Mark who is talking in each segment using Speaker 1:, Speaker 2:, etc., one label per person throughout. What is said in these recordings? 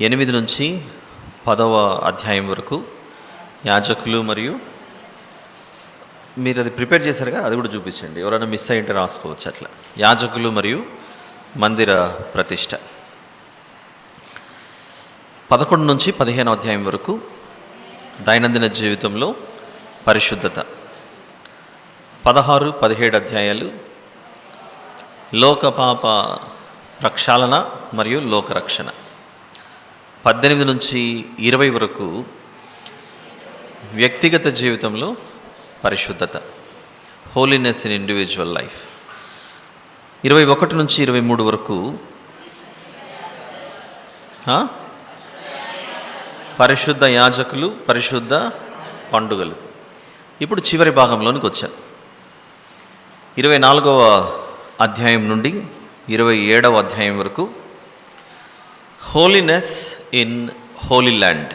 Speaker 1: 8 నుంచి 10వ అధ్యాయం వరకు యాజకులు మరియు మీరు అది ప్రిపేర్ చేశారుగా, అది కూడా చూపించండి. ఎవరైనా మిస్ అయ్యింటే రాసుకోవచ్చు. అట్లా యాజకులు మరియు మందిర ప్రతిష్ట. 11 నుంచి 15వ అధ్యాయం వరకు దైనందిన జీవితంలో పరిశుద్ధత. 16, 17 అధ్యాయాలు లోక పాప ప్రక్షాళన మరియు లోకరక్షణ. 18 నుంచి 20 వరకు వ్యక్తిగత జీవితంలో పరిశుద్ధత, హోలీనెస్ ఇన్ ఇండివిజువల్ లైఫ్. 21 నుంచి 23 వరకు పరిశుద్ధ యాజకులు, పరిశుద్ధ పండుగలు. ఇప్పుడు చివరి భాగంలోనికి వచ్చాను. 24వ అధ్యాయం నుండి 27వ అధ్యాయం వరకు హోలీనెస్ ఇన్ హోలీ ల్యాండ్,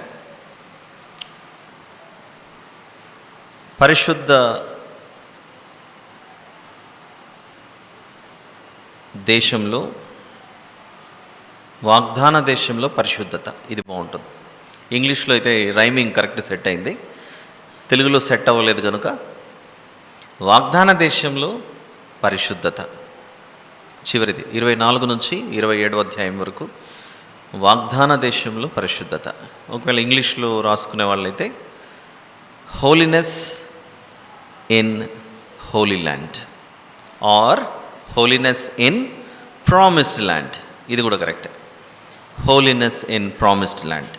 Speaker 1: పరిశుద్ధ దేశంలో, వాగ్దాన దేశంలో పరిశుద్ధత. ఇది బాగుంటుంది. ఇంగ్లీష్లో అయితే రైమింగ్ కరెక్ట్ సెట్ అయింది, తెలుగులో సెట్ అవ్వలేదు కనుక వాగ్దాన దేశంలో పరిశుద్ధత. చివరిది 24 నుంచి 27వ అధ్యాయం వరకు వాగ్దాన దేశంలో పరిశుద్ధత. ఒకవేళ ఇంగ్లీష్లో రాసుకునే వాళ్ళైతే holiness in holy land or holiness in promised land. ఇది కూడా correct, holiness in promised land.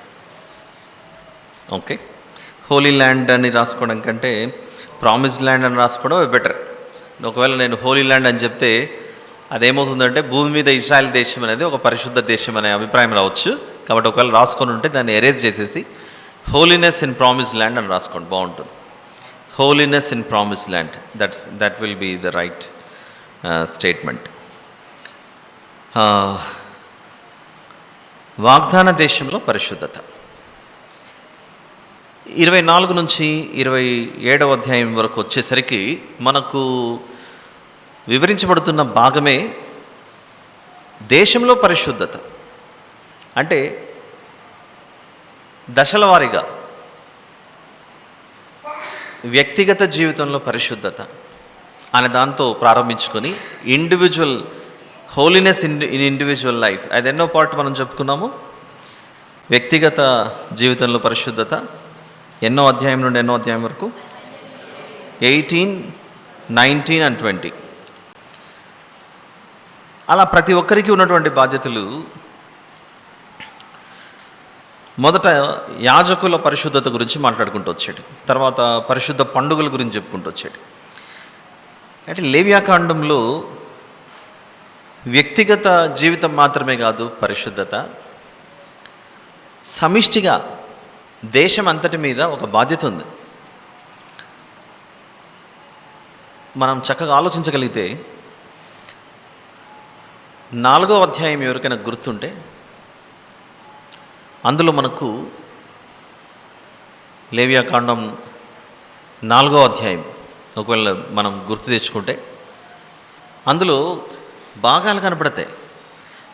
Speaker 1: Okay, holy land అని రాసుకోవడం కంటే ప్రామిస్డ్ ల్యాండ్ అని రాసుకోవడం బెటర్. ఒకవేళ నేను హోలీ ల్యాండ్ అని చెప్తే అదేమవుతుందంటే భూమి మీద ఇజ్రాయెల్ దేశం అనేది ఒక పరిశుద్ధ దేశం అనే అభిప్రాయం రావచ్చు. కాబట్టి ఒకవేళ రాసుకొని ఉంటే దాన్ని ఎరేజ్ చేసేసి హోలీనెస్ ఇన్ ప్రామిస్డ్ ల్యాండ్ అని రాసుకోండి, బాగుంటుంది. Holiness in promised land, that will be the right statement. వాగ్దాన దేశంలో పరిశుద్ధత. 24 నుంచి 27వ అధ్యాయం వరకు వచ్చేసరికి మనకు వివరించబడుతున్న భాగమే దేశంలో పరిశుద్ధత. అంటే దశల వారీగా వ్యక్తిగత జీవితంలో పరిశుద్ధత అనే దాంతో ప్రారంభించుకొని individual holiness in individual life, అది ఎన్నో పార్ట్ మనం చెప్పుకున్నాము. వ్యక్తిగత జీవితంలో పరిశుద్ధత ఎన్నో అధ్యాయం నుండి ఎన్నో అధ్యాయం వరకు 18, 19 and 20. అలా ప్రతి ఒక్కరికి ఉన్నటువంటి బాధ్యతలు. మొదట యాజకుల పరిశుద్ధత గురించి మాట్లాడుకుంటూ వచ్చాడు, తర్వాత పరిశుద్ధ పండుగల గురించి చెప్పుకుంటూ వచ్చాడు. అంటే లేవియాకాండంలో వ్యక్తిగత జీవితం మాత్రమే కాదు పరిశుద్ధత, సమిష్టిగా దేశం అంతటి మీద ఒక బాధ్యత ఉంది. మనం చక్కగా ఆలోచించగలిగితే 4వ అధ్యాయం ఎవరికైనా గుర్తుంటే అందులో మనకు లేవియాకాండం 4వ అధ్యాయం ఒకవేళ మనం గుర్తు తెచ్చుకుంటే అందులో భాగాలు కనపడతాయి.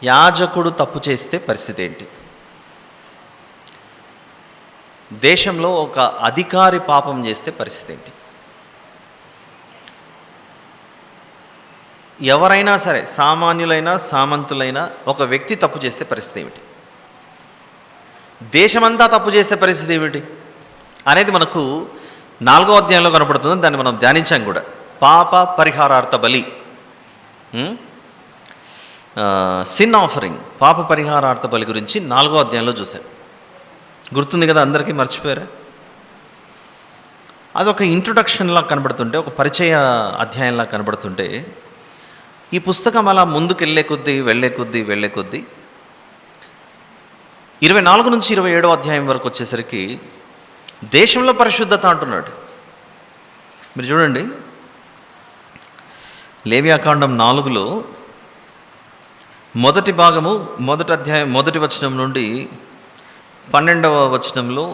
Speaker 1: యాజకుడు తప్పు చేస్తే పరిస్థితి ఏంటి, దేశంలో ఒక అధికారి పాపం చేస్తే పరిస్థితి ఏంటి, ఎవరైనా సరే సామాన్యులైనా సామంతులైనా ఒక వ్యక్తి తప్పు చేస్తే పరిస్థితి ఏమిటి, దేశమంతా తప్పు చేస్తే పరిస్థితి ఏమిటి అనేది మనకు 4వ అధ్యాయంలో కనపడుతుంది. దాన్ని మనం ధ్యానించాం కూడా. పాప పరిహారార్థ బలి, సిన్ ఆఫరింగ్, పాప పరిహారార్థ బలి గురించి 4వ అధ్యాయంలో చూశాం. గుర్తుంది కదా అందరికీ, మర్చిపోయారా? అదొక ఇంట్రొడక్షన్లా కనబడుతుంటే, ఒక పరిచయ అధ్యాయంలా కనబడుతుంటే, ఈ పుస్తకం అలా ముందుకు వెళ్ళే కొద్దీ 24 నుంచి 27వ అధ్యాయం వరకు వచ్చేసరికి దేశంలో పరిశుద్ధత అంటున్నాడు. మీరు చూడండి, లేవియాకాండం 4లో మొదటి భాగము, మొదటి అధ్యాయం, మొదటి వచనం నుండి 12వ వచనంలో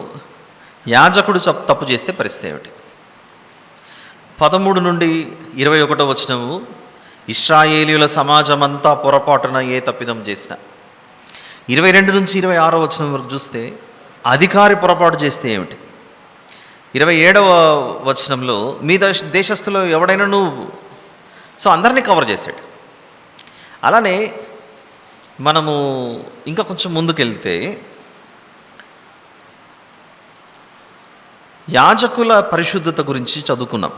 Speaker 1: యాజకుడు తప్పు చేస్తే పరిస్థితి ఏమిటి, 13 నుండి 21వ వచనము ఇశ్రాయేలీయుల సమాజం అంతా పొరపాటున ఏ తప్పిదం చేసినా, 22 నుంచి 26 వచనం వరకు చూస్తే అధికారి పొరపాటు చేస్తే ఏమిటి. 27వ వచనంలో మీ దేశస్తులో ఎవడైనా నువ్వు, సో అందరినీ కవర్ చేశాడు. అలానే మనము ఇంకా కొంచెం ముందుకెళ్తే యాజకుల పరిశుద్ధత గురించి చదువుకున్నాం.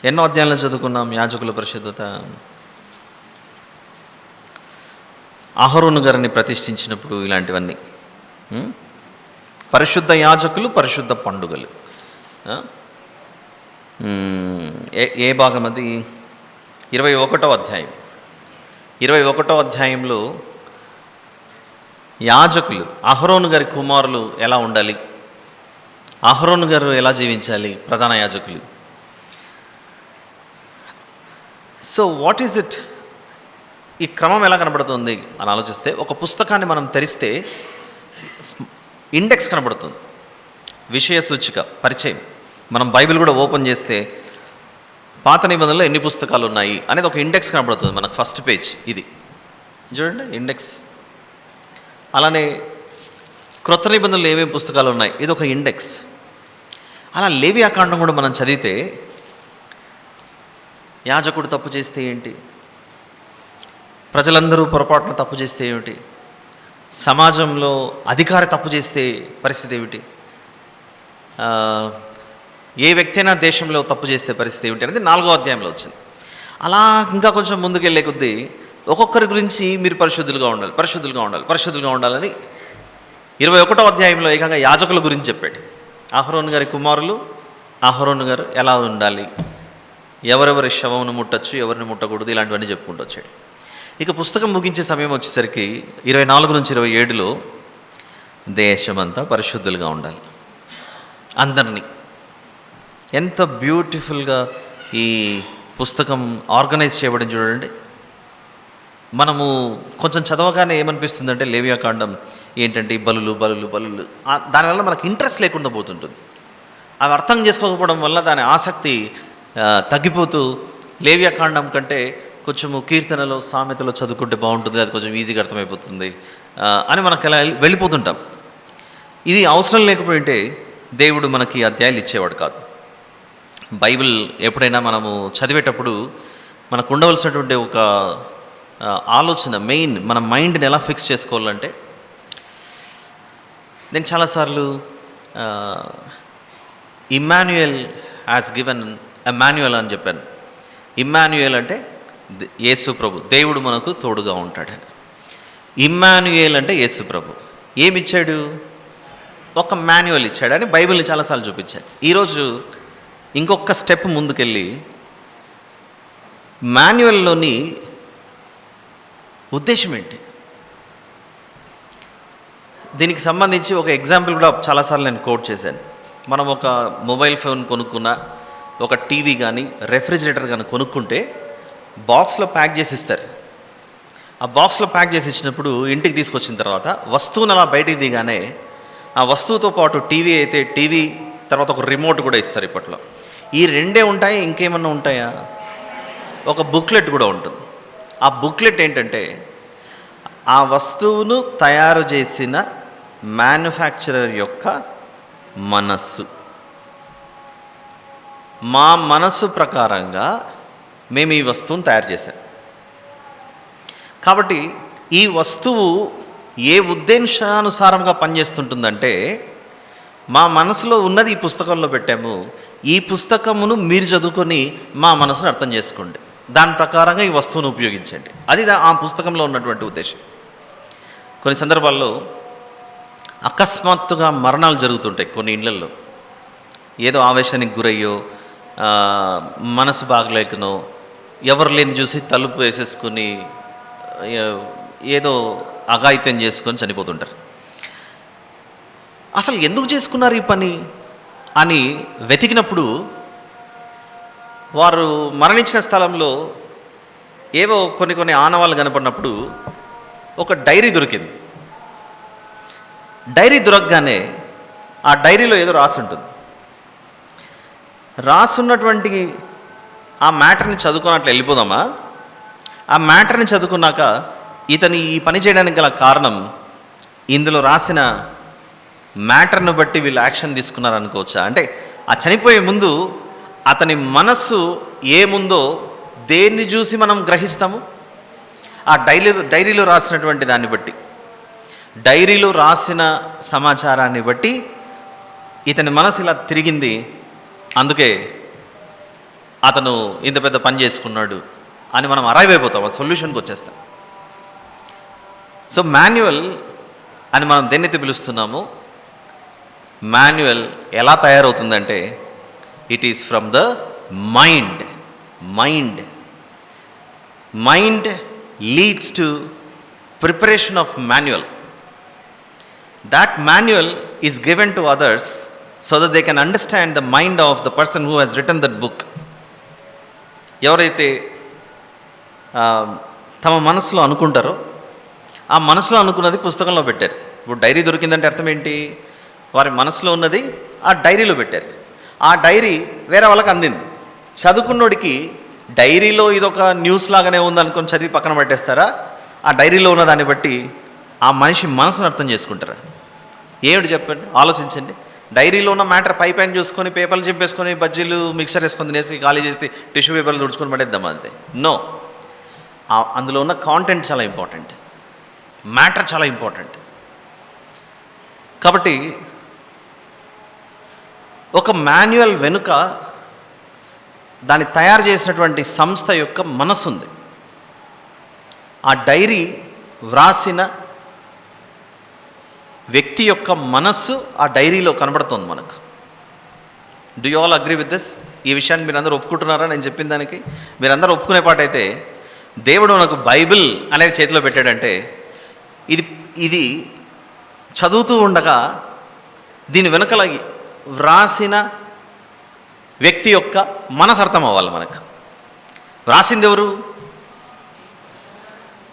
Speaker 1: ఎన్నో అధ్యాయంలో చదువుకున్నాం యాజకుల పరిశుద్ధత. అహరోను గారిని ప్రతిష్ఠించినప్పుడు ఇలాంటివన్నీ, పరిశుద్ధ యాజకులు, పరిశుద్ధ పండుగలు. ఏ భాగం అది? 21వ అధ్యాయం. 21వ అధ్యాయంలో యాజకులు, అహరోను గారి కుమారులు ఎలా ఉండాలి, అహరోను గారు ఎలా జీవించాలి, ప్రధాన యాజకులు. So what is it? ఈ క్రమం ఎలా కనబడుతుంది అని ఆలోచిస్తే, ఒక పుస్తకాన్ని మనం తెరిస్తే ఇండెక్స్ కనబడుతుంది, విషయ సూచిక, పరిచయం. మనం బైబిల్ కూడా ఓపెన్ చేస్తే పాత నిబంధనలో ఎన్ని పుస్తకాలు ఉన్నాయి అనేది ఒక ఇండెక్స్ కనబడుతుంది మనకు. ఫస్ట్ పేజ్ ఇది చూడండి, ఇండెక్స్. అలానే క్రొత్త నిబంధనలు ఏమేమి పుస్తకాలు ఉన్నాయి, ఇది ఒక ఇండెక్స్. అలా లేవియాకాండం కూడా మనం చదివితే యాజకుడు తప్పు చేస్తే ఏంటి, ప్రజలందరూ పొరపాటున తప్పు చేస్తే ఏమిటి, సమాజంలో అధికారి తప్పు చేస్తే పరిస్థితి ఏమిటి, ఏ వ్యక్తి అయినా దేశంలో తప్పు చేస్తే పరిస్థితి ఏమిటి అనేది 4వ అధ్యాయంలో వచ్చింది. అలా ఇంకా కొంచెం ముందుకెళ్ళే కొద్దీ ఒక్కొక్కరి గురించి మీరు పరిశుద్ధులుగా ఉండాలి, పరిశుద్ధులుగా ఉండాలి, పరిశుద్ధులుగా ఉండాలని 21వ అధ్యాయంలో ఏకంగా యాజకుల గురించి చెప్పాడు. అహరోను గారి కుమారులు, అహరోను గారు ఎలా ఉండాలి, ఎవరెవరి శవమును ముట్టచ్చు, ఎవరిని ముట్టకూడదు, ఇలాంటివన్నీ చెప్పుకుంటూ వచ్చాడు. ఇక పుస్తకం ముగించే సమయం వచ్చేసరికి 24 నుంచి 27లో దేశమంతా పరిశుద్ధులుగా ఉండాలి, అందరినీ. ఎంత బ్యూటిఫుల్గా ఈ పుస్తకం ఆర్గనైజ్ చేయబడింది చూడండి. మనము కొంచెం చదవగానే ఏమనిపిస్తుందంటే లేవియాకాండం ఏంటంటే బలులు బలులు బలులు, దానివల్ల మనకు ఇంట్రెస్ట్ లేకుండా పోతుంటుంది. అవి అర్థం చేసుకోకపోవడం వల్ల దాని ఆసక్తి తగ్గిపోతూ లేవియాకాండం కంటే కొంచెము కీర్తనలో, సామెతలో చదువుకుంటే బాగుంటుంది, అది కొంచెం ఈజీగా అర్థమైపోతుంది అని మనకు ఎలా వెళ్ళిపోతుంటాం. ఇది అవసరం లేకపోయింటే దేవుడు మనకి అధ్యాయాలు ఇచ్చేవాడు కాదు. బైబిల్ ఎప్పుడైనా మనము చదివేటప్పుడు మనకు ఉండవలసినటువంటి ఒక ఆలోచన, మెయిన్ మన మైండ్ని ఎలా ఫిక్స్ చేసుకోవాలంటే, నేను చాలాసార్లు Immanuel has given a manual అని చెప్పాను. ఇమ్మాన్యుయల్ అంటే యేసు ప్రభు, దేవుడు మనకు తోడుగా ఉంటాడు. ఇమ్మాన్యుయల్ అంటే యేసు ప్రభు ఏమిచ్చాడు, ఒక మాన్యువల్ ఇచ్చాడు అని బైబిల్ని చాలాసార్లు చూపించాడు. ఈరోజు ఇంకొక స్టెప్ ముందుకెళ్ళి మాన్యువల్లోని ఉద్దేశం ఏంటి, దీనికి సంబంధించి ఒక ఎగ్జాంపుల్ కూడా చాలాసార్లు నేను కోట్ చేశాను. మనం ఒక మొబైల్ ఫోన్ కొనుక్కున్నా, ఒక టీవీ కానీ, రెఫ్రిజిరేటర్ కానీ కొనుక్కుంటే బాక్స్లో ప్యాక్ చేసి ఇస్తారు. ఆ బాక్స్లో ప్యాక్ చేసి ఇచ్చినప్పుడు ఇంటికి తీసుకొచ్చిన తర్వాత వస్తువును అలా బయటికి దిగానే ఆ వస్తువుతో పాటు టీవీ అయితే టీవీ, తర్వాత ఒక రిమోట్ కూడా ఇస్తారు ఇప్పట్లో. ఈ రెండే ఉంటాయి, ఇంకేమన్నా ఉంటాయా? ఒక బుక్లెట్ కూడా ఉంటుంది. ఆ బుక్లెట్ ఏంటంటే ఆ వస్తువును తయారు చేసిన మ్యానుఫ్యాక్చరర్ యొక్క మనస్సు. మా మనస్సు ప్రకారంగా మేము ఈ వస్తువును తయారు చేశాం. కాబట్టి ఈ వస్తువు ఏ ఉద్దేశానుసారంగా పనిచేస్తుంటుందంటే, మా మనసులో ఉన్నది ఈ పుస్తకంలో పెట్టాము, ఈ పుస్తకమును మీరు చదువుకొని మా మనసును అర్థం చేసుకోండి, దాని ప్రకారంగా ఈ వస్తువును ఉపయోగించండి. అది ఆ పుస్తకంలో ఉన్నటువంటి ఉద్దేశం. కొన్ని సందర్భాల్లో అకస్మాత్తుగా మరణాలు జరుగుతుంటాయి కొన్ని ఇళ్లలో. ఏదో ఆవేశానికి గురయ్యో, మనసు బాగలేకనో, ఎవరు లేని చూసి తలుపు వేసేసుకొని ఏదో అఘాయిత్యం చేసుకొని చనిపోతుంటారు. అసలు ఎందుకు చేసుకున్నారు ఈ పని అని వెతికినప్పుడు వారు మరణించిన స్థలంలో ఏవో కొన్ని ఆనవాళ్ళు కనపడినప్పుడు ఒక డైరీ దొరికింది. డైరీ దొరకగానే ఆ డైరీలో ఏదో రాసి ఉంటుంది. రాసున్నటువంటి ఆ మ్యాటర్ని చదువుకున్నట్లు వెళ్ళిపోదామా? ఆ మ్యాటర్ని చదువుకున్నాక ఇతని ఈ పని చేయడానికి గల కారణం ఇందులో రాసిన మ్యాటర్ను బట్టి వీళ్ళు యాక్షన్ తీసుకున్నారు అనుకోవచ్చా? అంటే ఆ చనిపోయే ముందు అతని మనస్సు ఏముందో దేన్ని చూసి మనం గ్రహిస్తాము? ఆ డైరీలో రాసినటువంటి దాన్ని బట్టి, డైరీలో రాసిన సమాచారాన్ని బట్టి ఇతని మనసు ఇలా తిరిగింది, అందుకే అతను ఇంత పెద్ద పని చేసుకున్నాడు అని మనం అరైవ్ అయిపోతాం, ఆ సొల్యూషన్కి వచ్చేస్తాం. సో మాన్యువల్ అని మనం దేన్నైతే పిలుస్తున్నామో, మాన్యువల్ ఎలా తయారవుతుందంటే it is from the mind. Mind leads to preparation of manual. That manual is given to others so that they can understand the mind of the person who has written that book. ఎవరైతే తమ మనసులో అనుకుంటారో ఆ మనసులో అనుకున్నది పుస్తకంలో పెట్టారు. ఇప్పుడు డైరీ దొరికిందంటే అర్థం ఏంటి? వారి మనసులో ఉన్నది ఆ డైరీలో పెట్టారు. ఆ డైరీ వేరే వాళ్ళకి అందింది. చదువుకున్నోడికి డైరీలో ఇదొక న్యూస్ లాగానే ఉందనుకొని చదివి పక్కన పెట్టేస్తారా? ఆ డైరీలో ఉన్న దాన్ని బట్టి ఆ మనిషి మనసును అర్థం చేసుకుంటారా? ఏమిటి చెప్పండి, ఆలోచించండి. డైరీలో ఉన్న మ్యాటర్ పైన చూసుకొని పేపర్లు చింపేసుకొని బజ్జీలు మిక్సర్ వేసుకొని తినేసి ఖాళీ చేసి టిష్యూ పేపర్లు తుడుచుకొని పడేద్దాం అంతే. నో, అందులో ఉన్న కాంటెంట్ చాలా ఇంపార్టెంట్, మ్యాటర్ చాలా ఇంపార్టెంట్. కాబట్టి ఒక మాన్యువల్ వెనుక దాన్ని తయారు చేసినటువంటి సంస్థ యొక్క మనసు ఉంది. ఆ డైరీ వ్రాసిన వ్యక్తి యొక్క మనస్సు ఆ డైరీలో కనబడుతుంది మనకు. Do you all agree with this? ఈ విషయాన్ని మీరందరూ ఒప్పుకుంటున్నారా? నేను చెప్పిన దానికి మీరందరూ ఒప్పుకునే పాటైతే, దేవుడు నాకు బైబిల్ అనేది చేతిలో పెట్టాడంటే ఇది చదువుతూ ఉండగా దీని వెనుకల వ్రాసిన వ్యక్తి యొక్క మనసు అర్థం అవ్వాలి మనకు. వ్రాసింది ఎవరు?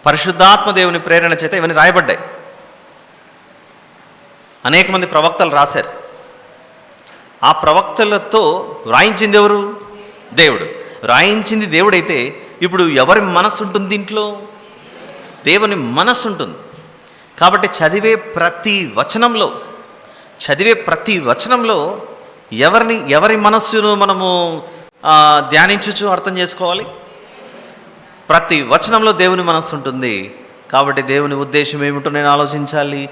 Speaker 1: పరిశుద్ధాత్మ దేవుని ప్రేరణ చేత ఇవన్నీ రాయబడ్డాయి. అనేక మంది ప్రవక్తలు రాశారు. ఆ ప్రవక్తలతో వ్రాయించింది ఎవరు? దేవుడు. వ్రాయించింది దేవుడైతే ఇప్పుడు ఎవరి మనస్సు ఉంటుంది దీంట్లో? దేవుని మనస్సు ఉంటుంది. కాబట్టి చదివే ప్రతి వచనంలో ఎవరి మనస్సును మనము ధ్యానించుచు అర్థం చేసుకోవాలి. ప్రతి వచనంలో దేవుని మనస్సు ఉంటుంది. కాబట్టి దేవుని ఉద్దేశం ఏమిటో నేను ఆలోచించాలి.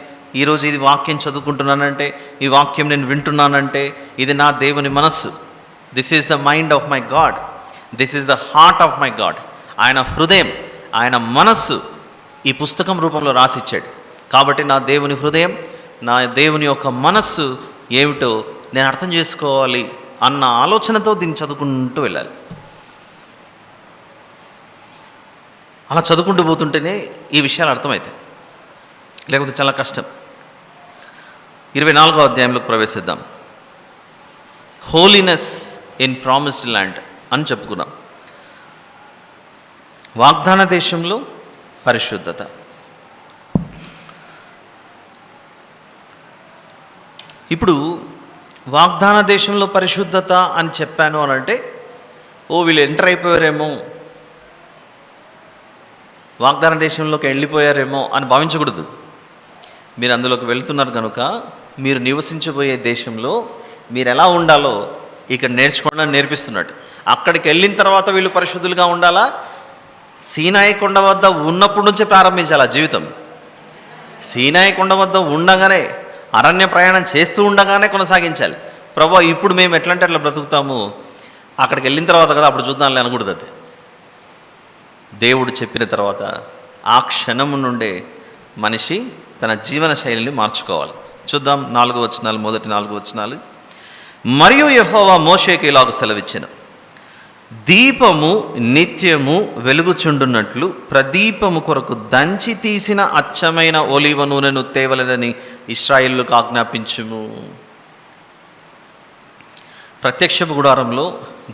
Speaker 1: ఈరోజు ఇది వాక్యం చదువుకుంటున్నానంటే, ఈ వాక్యం నేను వింటున్నానంటే ఇది నా దేవుని మనస్సు. This is the mind of my God, this is the heart of my God. ఆయన హృదయం, ఆయన మనస్సు ఈ పుస్తకం రూపంలో రాసిచ్చాడు. కాబట్టి నా దేవుని హృదయం, నా దేవుని యొక్క మనస్సు ఏమిటో నేను అర్థం చేసుకోవాలి అన్న ఆలోచనతో దీన్ని చదువుకుంటూ వెళ్ళాలి. అలా చదువుకుంటూ పోతుంటేనే ఈ విషయాలు అర్థమవుతాయి, లేకపోతే చాలా కష్టం. 24వ అధ్యాయంలోకి ప్రవేశిద్దాం. హోలీనెస్ ఇన్ ప్రామిస్డ్ ల్యాండ్ అని చెప్పుకున్నాం. వాగ్దాన దేశంలో పరిశుద్ధత. ఇప్పుడు వాగ్దాన దేశంలో పరిశుద్ధత అని చెప్పాను అని అంటే, వీళ్ళు ఎంటర్ అయిపోయారేమో, వాగ్దాన దేశంలోకి వెళ్ళిపోయారేమో అని భావించకూడదు. మీరు అందులోకి వెళ్తున్నారు కనుక మీరు నివసించబోయే దేశంలో మీరు ఎలా ఉండాలో ఇక్కడ నేర్చుకోవడానికి నేర్పిస్తున్నాడు. అక్కడికి వెళ్ళిన తర్వాత వీళ్ళు పరిశుద్ధులుగా ఉండాలా? సీనాయి కొండ వద్ద ఉన్నప్పటి నుంచే ప్రారంభించాలి ఆ జీవితం. సీనాయి కొండ వద్ద ఉండగానే, అరణ్య ప్రయాణం చేస్తూ ఉండగానే కొనసాగించాలి. ప్రభా ఇప్పుడు మేము ఎట్లంటే అట్లా బ్రతుకుతాము, అక్కడికి వెళ్ళిన తర్వాత కదా అప్పుడు చూద్దాంలే అనకూడదు. అది దేవుడు చెప్పిన తర్వాత ఆ క్షణం నుండే మనిషి తన జీవన శైలిని మార్చుకోవాలి. చూద్దాం 4 వచనాలు, మొదటి 4 వచనాలు. మరియు యెహోవా మోషేకి ఇలాగ సెలవిచ్చెను, దీపము నిత్యము వెలుగుచుండునట్లు ప్రదీపము కొరకు దంచి తీసిన అచ్చమైన ఒలీవ నూనెను తేవలెనని ఇశ్రాయేలుకు ఆజ్ఞాపించుము. ప్రత్యక్షపు గుడారంలో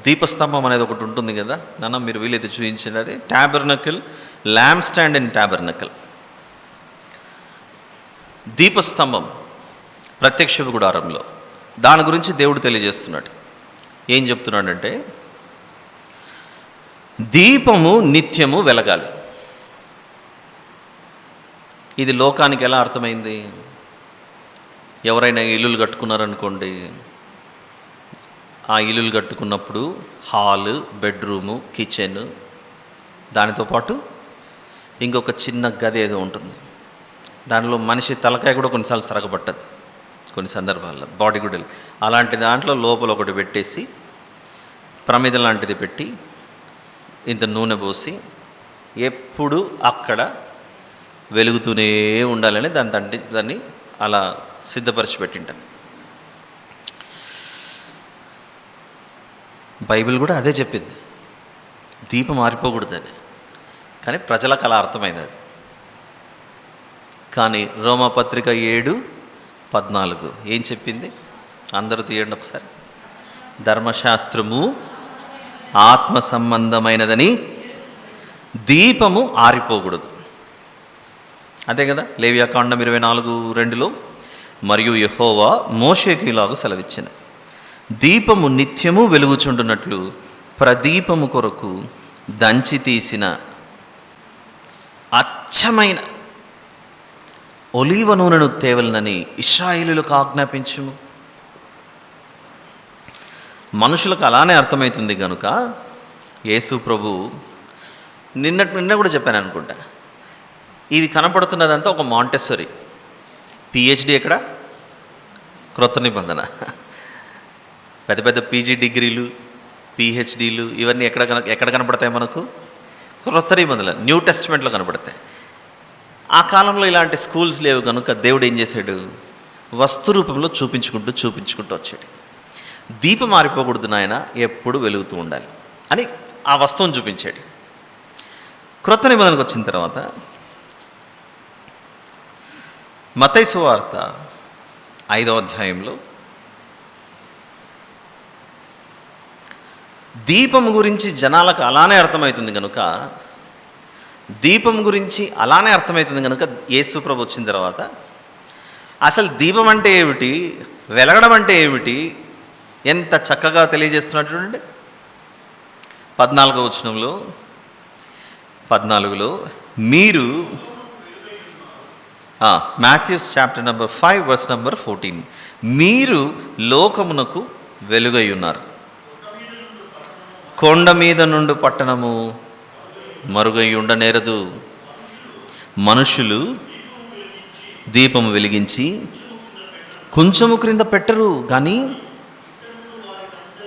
Speaker 1: దీపస్తంభం అనేది ఒకటి ఉంటుంది కదా నాన్న, మీరు వీలైతే చూపించింది. అది టాబర్నకిల్, ల్యాంప్ స్టాండ్ అండ్ టాబర్నకిల్. దీపస్తంభం ప్రత్యక్షపు గుడారంలో, దాని గురించి దేవుడు తెలియజేస్తున్నాడు. ఏం చెప్తున్నాడంటే, దీపము నిత్యము వెలగాలి. ఇది లోకానికి ఎలా అర్థమైంది? ఎవరైనా ఇల్లులు కట్టుకున్నారనుకోండి, ఆ ఇల్లులు కట్టుకున్నప్పుడు హాలు, బెడ్రూము, కిచెన్, దానితో పాటు ఇంకొక చిన్న గది ఏదో ఉంటుంది. దానిలో మనిషి తలకాయ కూడా కొన్నిసార్లు సరగబట్టదు, కొన్ని సందర్భాల్లో బాడీ కూడా. అలాంటి దాంట్లో లోపల ఒకటి పెట్టేసి ప్రమిద లాంటిది పెట్టి ఇంత నూనె పోసి ఎప్పుడు అక్కడ వెలుగుతూనే ఉండాలని దాన్ని అలా సిద్ధపరిచి పెట్టింటాం. బైబిల్ కూడా అదే చెప్పింది, దీపం ఆరిపోకూడదని. కానీ ప్రజలకు అలా అర్థమైంది అది. కానీ రోమాపత్రిక 7:14 ఏం చెప్పింది? అందరూ తీయండి ఒకసారి. ధర్మశాస్త్రము ఆత్మ సంబంధమైనదని, దీపము ఆరిపోకూడదు. అదే కదా లేవియాకాండం 24:2లో, మరియు యెహోవా మోషేకు ఇలాగు సెలవిచ్చెను, దీపము నిత్యము వెలుగుచుండునట్లు ప్రదీపము కొరకు దంచి తీసిన అచ్చమైన ఒలీవ నూనెను తేవలనని ఇశ్రాయేలులకు ఆజ్ఞాపించుము. మనుషులకు అలానే అర్థమవుతుంది కనుక యేసు ప్రభు నిన్న కూడా చెప్పాను అనుకుంటా, ఇవి కనపడుతున్నదంతా ఒక మాంటెసరీ. పిహెచ్డి ఎక్కడ? క్రొత్త నిబంధన. పెద్ద పెద్ద పీజీ డిగ్రీలు, పిహెచ్డీలు ఇవన్నీ ఎక్కడ కనపడతాయి మనకు? క్రొత్త నిబంధన, న్యూ టెస్టిమెంట్లో కనపడతాయి. ఆ కాలంలో ఇలాంటి స్కూల్స్ లేవు కనుక దేవుడు ఏం చేశాడు? వస్తు రూపంలో చూపించుకుంటూ వచ్చాడు. దీపం మారిపోకూడదు నాయన, ఎప్పుడు వెలుగుతూ ఉండాలి అని ఆ వస్తువును చూపించాడు. క్రొత్త నిబంధనకు వచ్చిన తర్వాత మత్తయి సువార్త 5వ అధ్యాయంలో దీపం గురించి జనాలకు అలానే అర్థమవుతుంది కనుక, యేసు ప్రభు వచ్చిన తర్వాత అసలు దీపం అంటే ఏమిటి, వెలగడం అంటే ఏమిటి, ఎంత చక్కగా తెలియజేస్తున్నాడు చూడండి. 14వ వచనంలో 14లో మీరు, Matthews chapter number 5 verse number 14, మీరు లోకమునకు వెలుగై ఉన్నారు. కొండ మీద నుండి పట్టణము మరుగై ఉండనేరదు. మనుషులు దీపము వెలిగించి కొంచెము క్రింద పెట్టరు, కానీ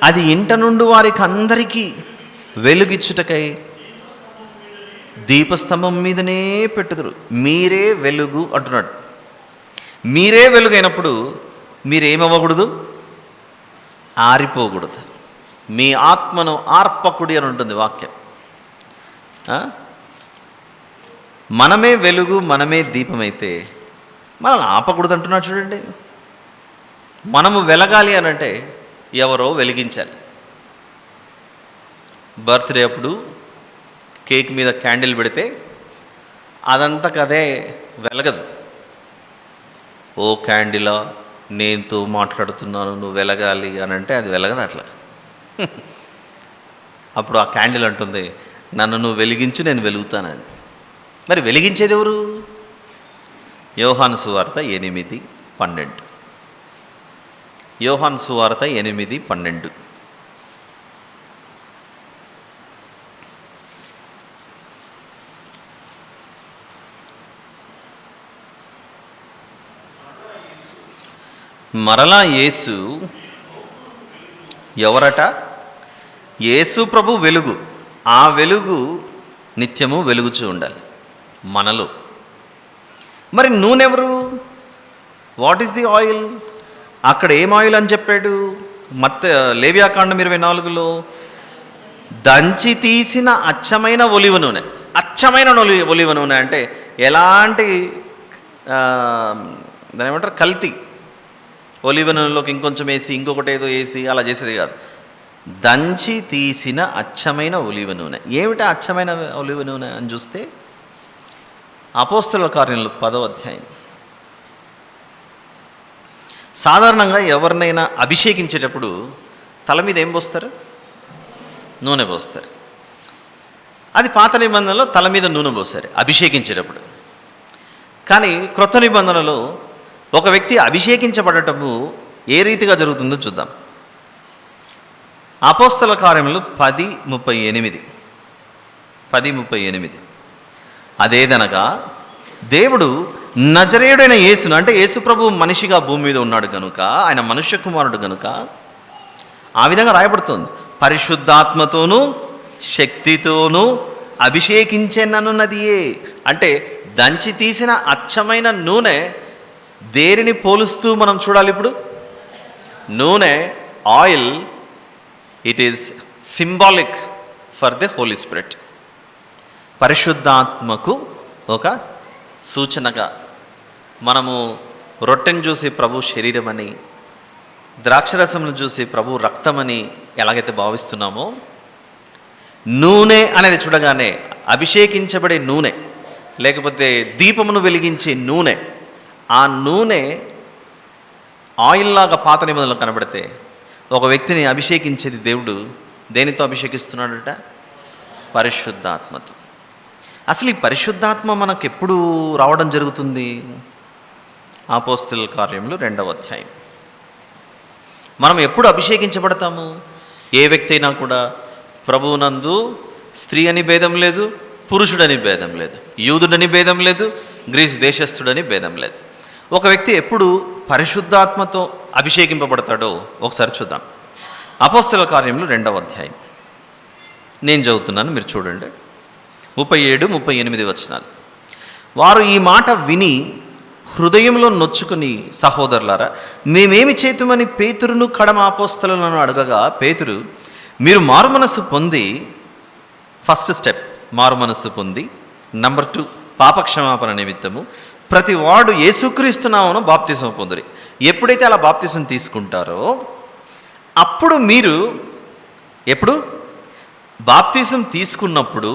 Speaker 1: అది ఇంట నుండి వారికి అందరికీ వెలుగిచ్చుటకై దీపస్తంభం మీదనే పెట్టుదురు. మీరే వెలుగు అంటున్నాడు. మీరే వెలుగైనప్పుడు మీరేమవ్వకూడదు? ఆరిపోకూడదు. మీ ఆత్మను ఆర్పకుడి అని ఉంటుంది వాక్యం. మనమే వెలుగు, మనమే దీపమైతే మనల్ని ఆపకూడదు అంటున్నాడు చూడండి. మనము వెలగాలి అనంటే ఎవరో వెలిగించాలి. బర్త్డే అప్పుడు కేక్ మీద క్యాండిల్ పెడితే అదంతా కదే వెలగదు. ఓ క్యాండిలా, నేనుతో మాట్లాడుతున్నాను, నువ్వు వెలగాలి అని అంటే అది వెలగదు అట్లా. అప్పుడు ఆ క్యాండిల్ అంటుంది, నన్ను నువ్వు వెలిగించు, నేను వెలుగుతానని. మరి వెలిగించేది ఎవరు? యోహాను సువార్త 8:12. యోహాను సువార్త 8:12. మరలా యేసు ఎవరట? యేసు ప్రభు వెలుగు. ఆ వెలుగు నిత్యము వెలుగుచూ ఉండాలి మనలో. మరి నూనె ఎవరు? What is the oil? అక్కడ ఏం ఆయిల్ అని చెప్పాడు? లేవియాకాండం 24లో దంచి తీసిన అచ్చమైన ఒలివ నూనె. అచ్చమైన ఒలివ నూనె అంటే ఎలాంటి దాని ఏమంటారు, కల్తీ ఒలివ నూనెలోకి ఇంకొంచెం వేసి ఇంకొకటి ఏదో వేసి అలా చేసేది కాదు. దంచి తీసిన అచ్చమైన ఒలివ నూనె. ఏమిటా అచ్చమైన ఒలివ నూనె అని చూస్తే అపోస్తలుల కార్యములు 10వ అధ్యాయం. సాధారణంగా ఎవరినైనా అభిషేకించేటప్పుడు తల మీద ఏం పోస్తారు? నూనె పోస్తారు. అది పాత నిబంధనలో తల మీద నూనె పోస్తారు అభిషేకించేటప్పుడు. కానీ క్రొత్త నిబంధనలో ఒక వ్యక్తి అభిషేకించబడటము ఏ రీతిగా జరుగుతుందో చూద్దాం. అపోస్తల కార్యములు 10:38 అదేదనగా దేవుడు నజరేయుడైన యేసును, అంటే యేసు ప్రభు మనిషిగా భూమి మీద ఉన్నాడు కనుక, ఆయన మనుష్య కుమారుడు కనుక ఆ విధంగా రాయబడుతుంది, పరిశుద్ధాత్మతోనూ శక్తితోనూ అభిషేకించెననున్నదియే. అంటే దంచి తీసిన అచ్చమైన నూనె దేనిని పోలుస్తూ మనం చూడాలి? ఇప్పుడు నూనె, oil, it is symbolic for the holy spirit. పరిశుద్ధాత్మకు ఒక సూచనగా మనము రొట్టెను చూసి ప్రభు శరీరం అని, ద్రాక్షరసమును చూసి ప్రభు రక్తమని ఎలాగైతే భావిస్తున్నామో, నూనె అనేది చూడగానే అభిషేకించబడే నూనె, లేకపోతే దీపమును వెలిగించే నూనె, ఆ నూనె ఆయిల్ లాగా పాత నిబంధనలు కనబడితే ఒక వ్యక్తిని అభిషేకించేది దేవుడు దేనితో అభిషేకిస్తున్నాడట? పరిశుద్ధాత్మతో. అసలు ఈ పరిశుద్ధాత్మ మనకు ఎప్పుడు రావడం జరుగుతుంది? అపోస్తలుల కార్యములు 2వ అధ్యాయం. మనం ఎప్పుడు అభిషేకించబడతాము? ఏ వ్యక్తి అయినా కూడా ప్రభువునందు స్త్రీ అని భేదం లేదు, పురుషుడని భేదం లేదు, యూదుడని భేదం లేదు, గ్రీసు దేశస్థుడని భేదం లేదు. ఒక వ్యక్తి ఎప్పుడు పరిశుద్ధాత్మతో అభిషేకింపబడతాడో ఒకసారి చూద్దాం. అపోస్తలుల కార్యములు 2వ అధ్యాయం నేను చదువుతున్నాను, మీరు చూడండి. 37-38 వచనాలు. వారు ఈ మాట విని హృదయంలో నొచ్చుకుని, సహోదరులారా, మేమేమి చేతుమని పేతురును కడమ అపోస్తలులను అడగగా, పేతురు, మీరు మారుమనస్సు పొంది, ఫస్ట్ స్టెప్ మారుమనస్సు పొంది, నంబర్ 2 పాపక్షమాపణ నిమిత్తము ప్రతి వాడు యేసుక్రీస్తు నామమున బాప్తిసం పొందురి. ఎప్పుడైతే అలా బాప్తిసం తీసుకుంటారో అప్పుడు మీరు, ఎప్పుడు బాప్తిసం తీసుకున్నప్పుడు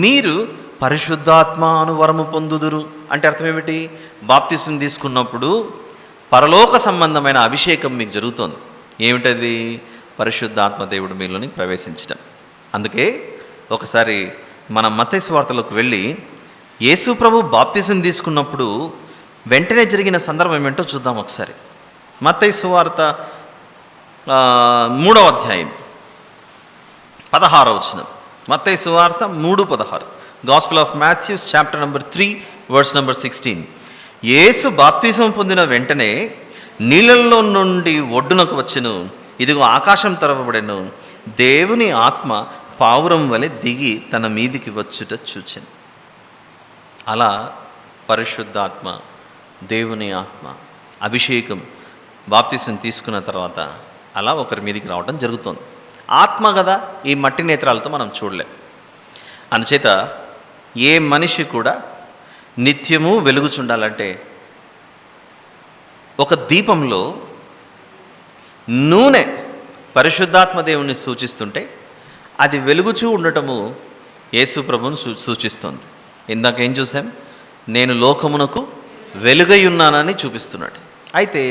Speaker 1: మీరు పరిశుద్ధాత్మ అనువరము పొందుదురు. అంటే అర్థం ఏమిటి? బాప్తిసం తీసుకున్నప్పుడు పరలోక సంబంధమైన అభిషేకం మీకు జరుగుతుంది. ఏమిటది? పరిశుద్ధాత్మ దేవుడు మీలోని ప్రవేశించడం. అందుకే ఒకసారి మనం మత్తయి సువార్తలోకి వెళ్ళి యేసు ప్రభు బాప్తిసం తీసుకున్నప్పుడు వెంటనే జరిగిన సందర్భం ఏంటో చూద్దాం ఒకసారి. మత్తయి సువార్త 3వ అధ్యాయం 16వ వచనం. మత్తయి సువార్త 3:16. Gospel of Matthews chapter number 3 verse number 16. యేసు బాప్తిసం పొందిన వెంటనే నీళ్ళల్లో నుండి ఒడ్డునకు వచ్చెను, ఇదిగో ఆకాశం తెరవబడెను, దేవుని ఆత్మ పావురం వలె దిగి తన మీదికి వచ్చుట చూచెను. అలా పరిశుద్ధాత్మ, దేవుని ఆత్మ, అభిషేకం బాప్తిసం తీసుకున్న తర్వాత అలా ఒకరి మీదికి రావడం జరుగుతుంది. ఆత్మ కదా, ఈ మట్టి నేత్రాలతో మనం చూడలేం. అందుచేత ఏ మనిషి కూడా నిత్యము వెలుగుచుండాలంటే ఒక దీపంలో నూనె పరిశుద్ధాత్మ దేవుణ్ణి సూచిస్తుంటే అది వెలుగుచూ ఉండటము యేసు ప్రభువును సూచిస్తుంది. ఇందాక ఏం చూసాం? నేను లోకమునకు వెలుగై ఉన్నానని చూపిస్తున్నాడు. అయితే